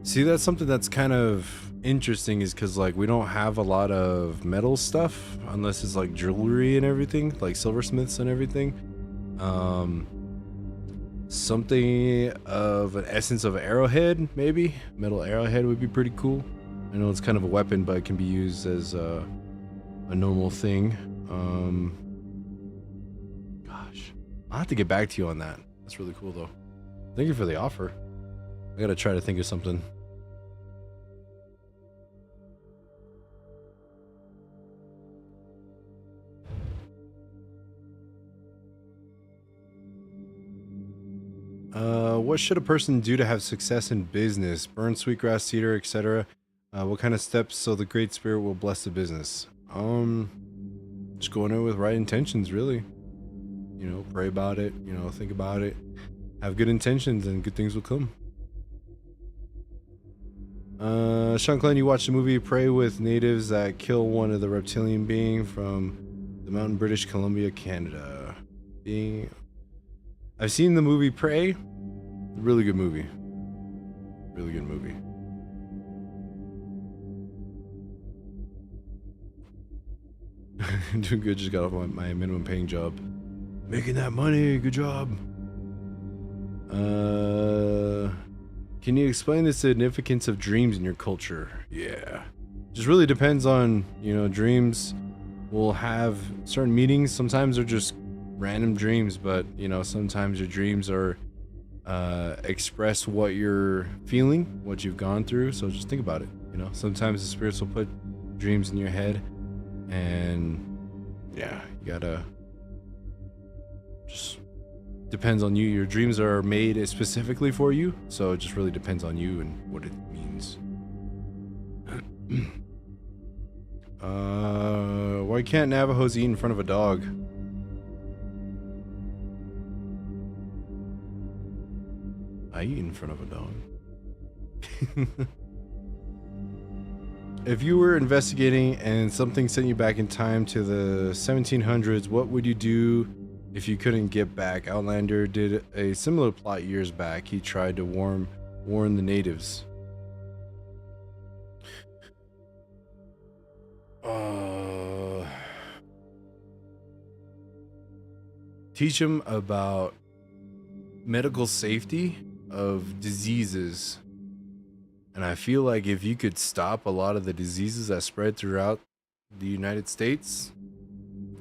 See, that's something that's kind of interesting, is because like we don't have a lot of metal stuff unless it's like jewelry and everything, like silversmiths and everything. Something of an essence of an arrowhead, maybe metal arrowhead would be pretty cool. I know it's kind of a weapon, but it can be used as a normal thing. Gosh, I'll have to get back to you on that. That's really cool though. Thank you for the offer. I gotta try to think of something. What should a person do to have success in business? Burn sweetgrass, cedar, etc. What kind of steps so the Great Spirit will bless the business? Just going in with right intentions, really. You know, pray about it, you know, think about it. Have good intentions and good things will come. Shanclen, you watched the movie Prey with natives that kill one of the reptilian being from the mountain British Columbia, Canada. I've seen the movie Prey. Really good movie. Really good movie. Doing good, just got off my minimum paying job. Making that money, good job. Can you explain the significance of dreams in your culture? Yeah. Just really depends on, you know, dreams will have certain meanings. Sometimes they're just random dreams, but, you know, sometimes your dreams are express what you're feeling, what you've gone through. So just think about it, you know. Sometimes the spirits will put dreams in your head, and yeah, you gotta just depends on you. Your dreams are made specifically for you, so it just really depends on you and what it means. Why can't Navajos eat in front of a dog? I eat in front of a dog. If you were investigating and something sent you back in time to the 1700s, what would you do if you couldn't get back, Outlander did a similar plot years back. He tried to warn the natives. Teach them about medical safety of diseases. And I feel like if you could stop a lot of the diseases that spread throughout the United States,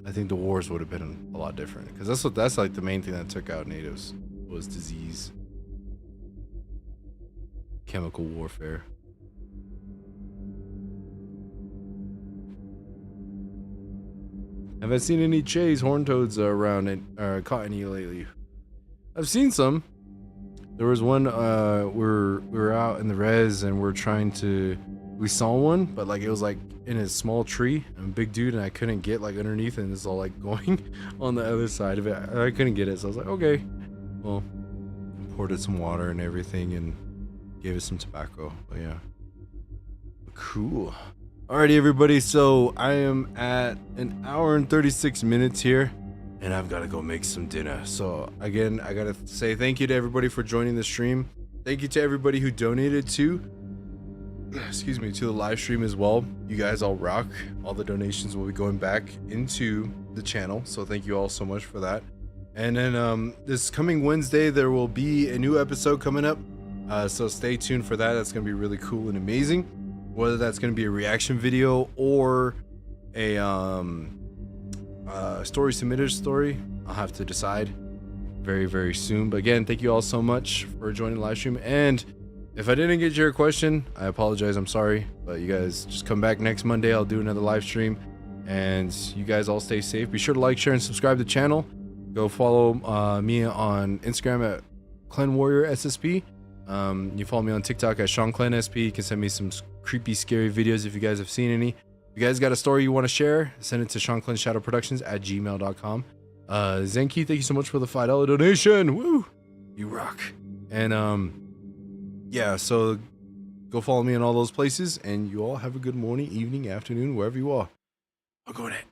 I think the wars would have been a lot different. Because that's like the main thing that took out natives was disease, chemical warfare. Have I seen any Chase horned toads around and caught any lately? I've seen some. There was one we were out in the res and we saw one, but like it was like in a small tree. I'm a big dude and I couldn't get like underneath, and it's all like going on the other side of it. I couldn't get it, so I was like, okay. Well, poured it some water and everything and gave it some tobacco. But yeah. Cool. Alrighty, everybody, so I am at an hour and 36 minutes here, and I've got to go make some dinner. So again, I gotta say thank you to everybody for joining the stream. Thank you to everybody who donated to the live stream as well. You guys all rock. All the donations will be going back into the channel, so thank you all so much for that. And then this coming Wednesday there will be a new episode coming up, so stay tuned for that. That's gonna be really cool and amazing. Whether that's going to be a reaction video or a story submitter story, I'll have to decide very, very soon. But again, thank you all so much for joining the live stream. And if I didn't get your question, I apologize. I'm sorry. But you guys just come back next Monday. I'll do another live stream. And you guys all stay safe. Be sure to like, share, and subscribe to the channel. Go follow me on Instagram at ClenWarriorSSP. You follow me on TikTok at ShanclenSP. You can send me some creepy, scary videos if you guys have seen any. If you guys got a story you want to share, send it to ShanclenShadowProductions@gmail.com. Zenki, thank you so much for the $5 donation. Woo! You rock. And yeah, so go follow me in all those places, and you all have a good morning, evening, afternoon, wherever you are. I'll go in it.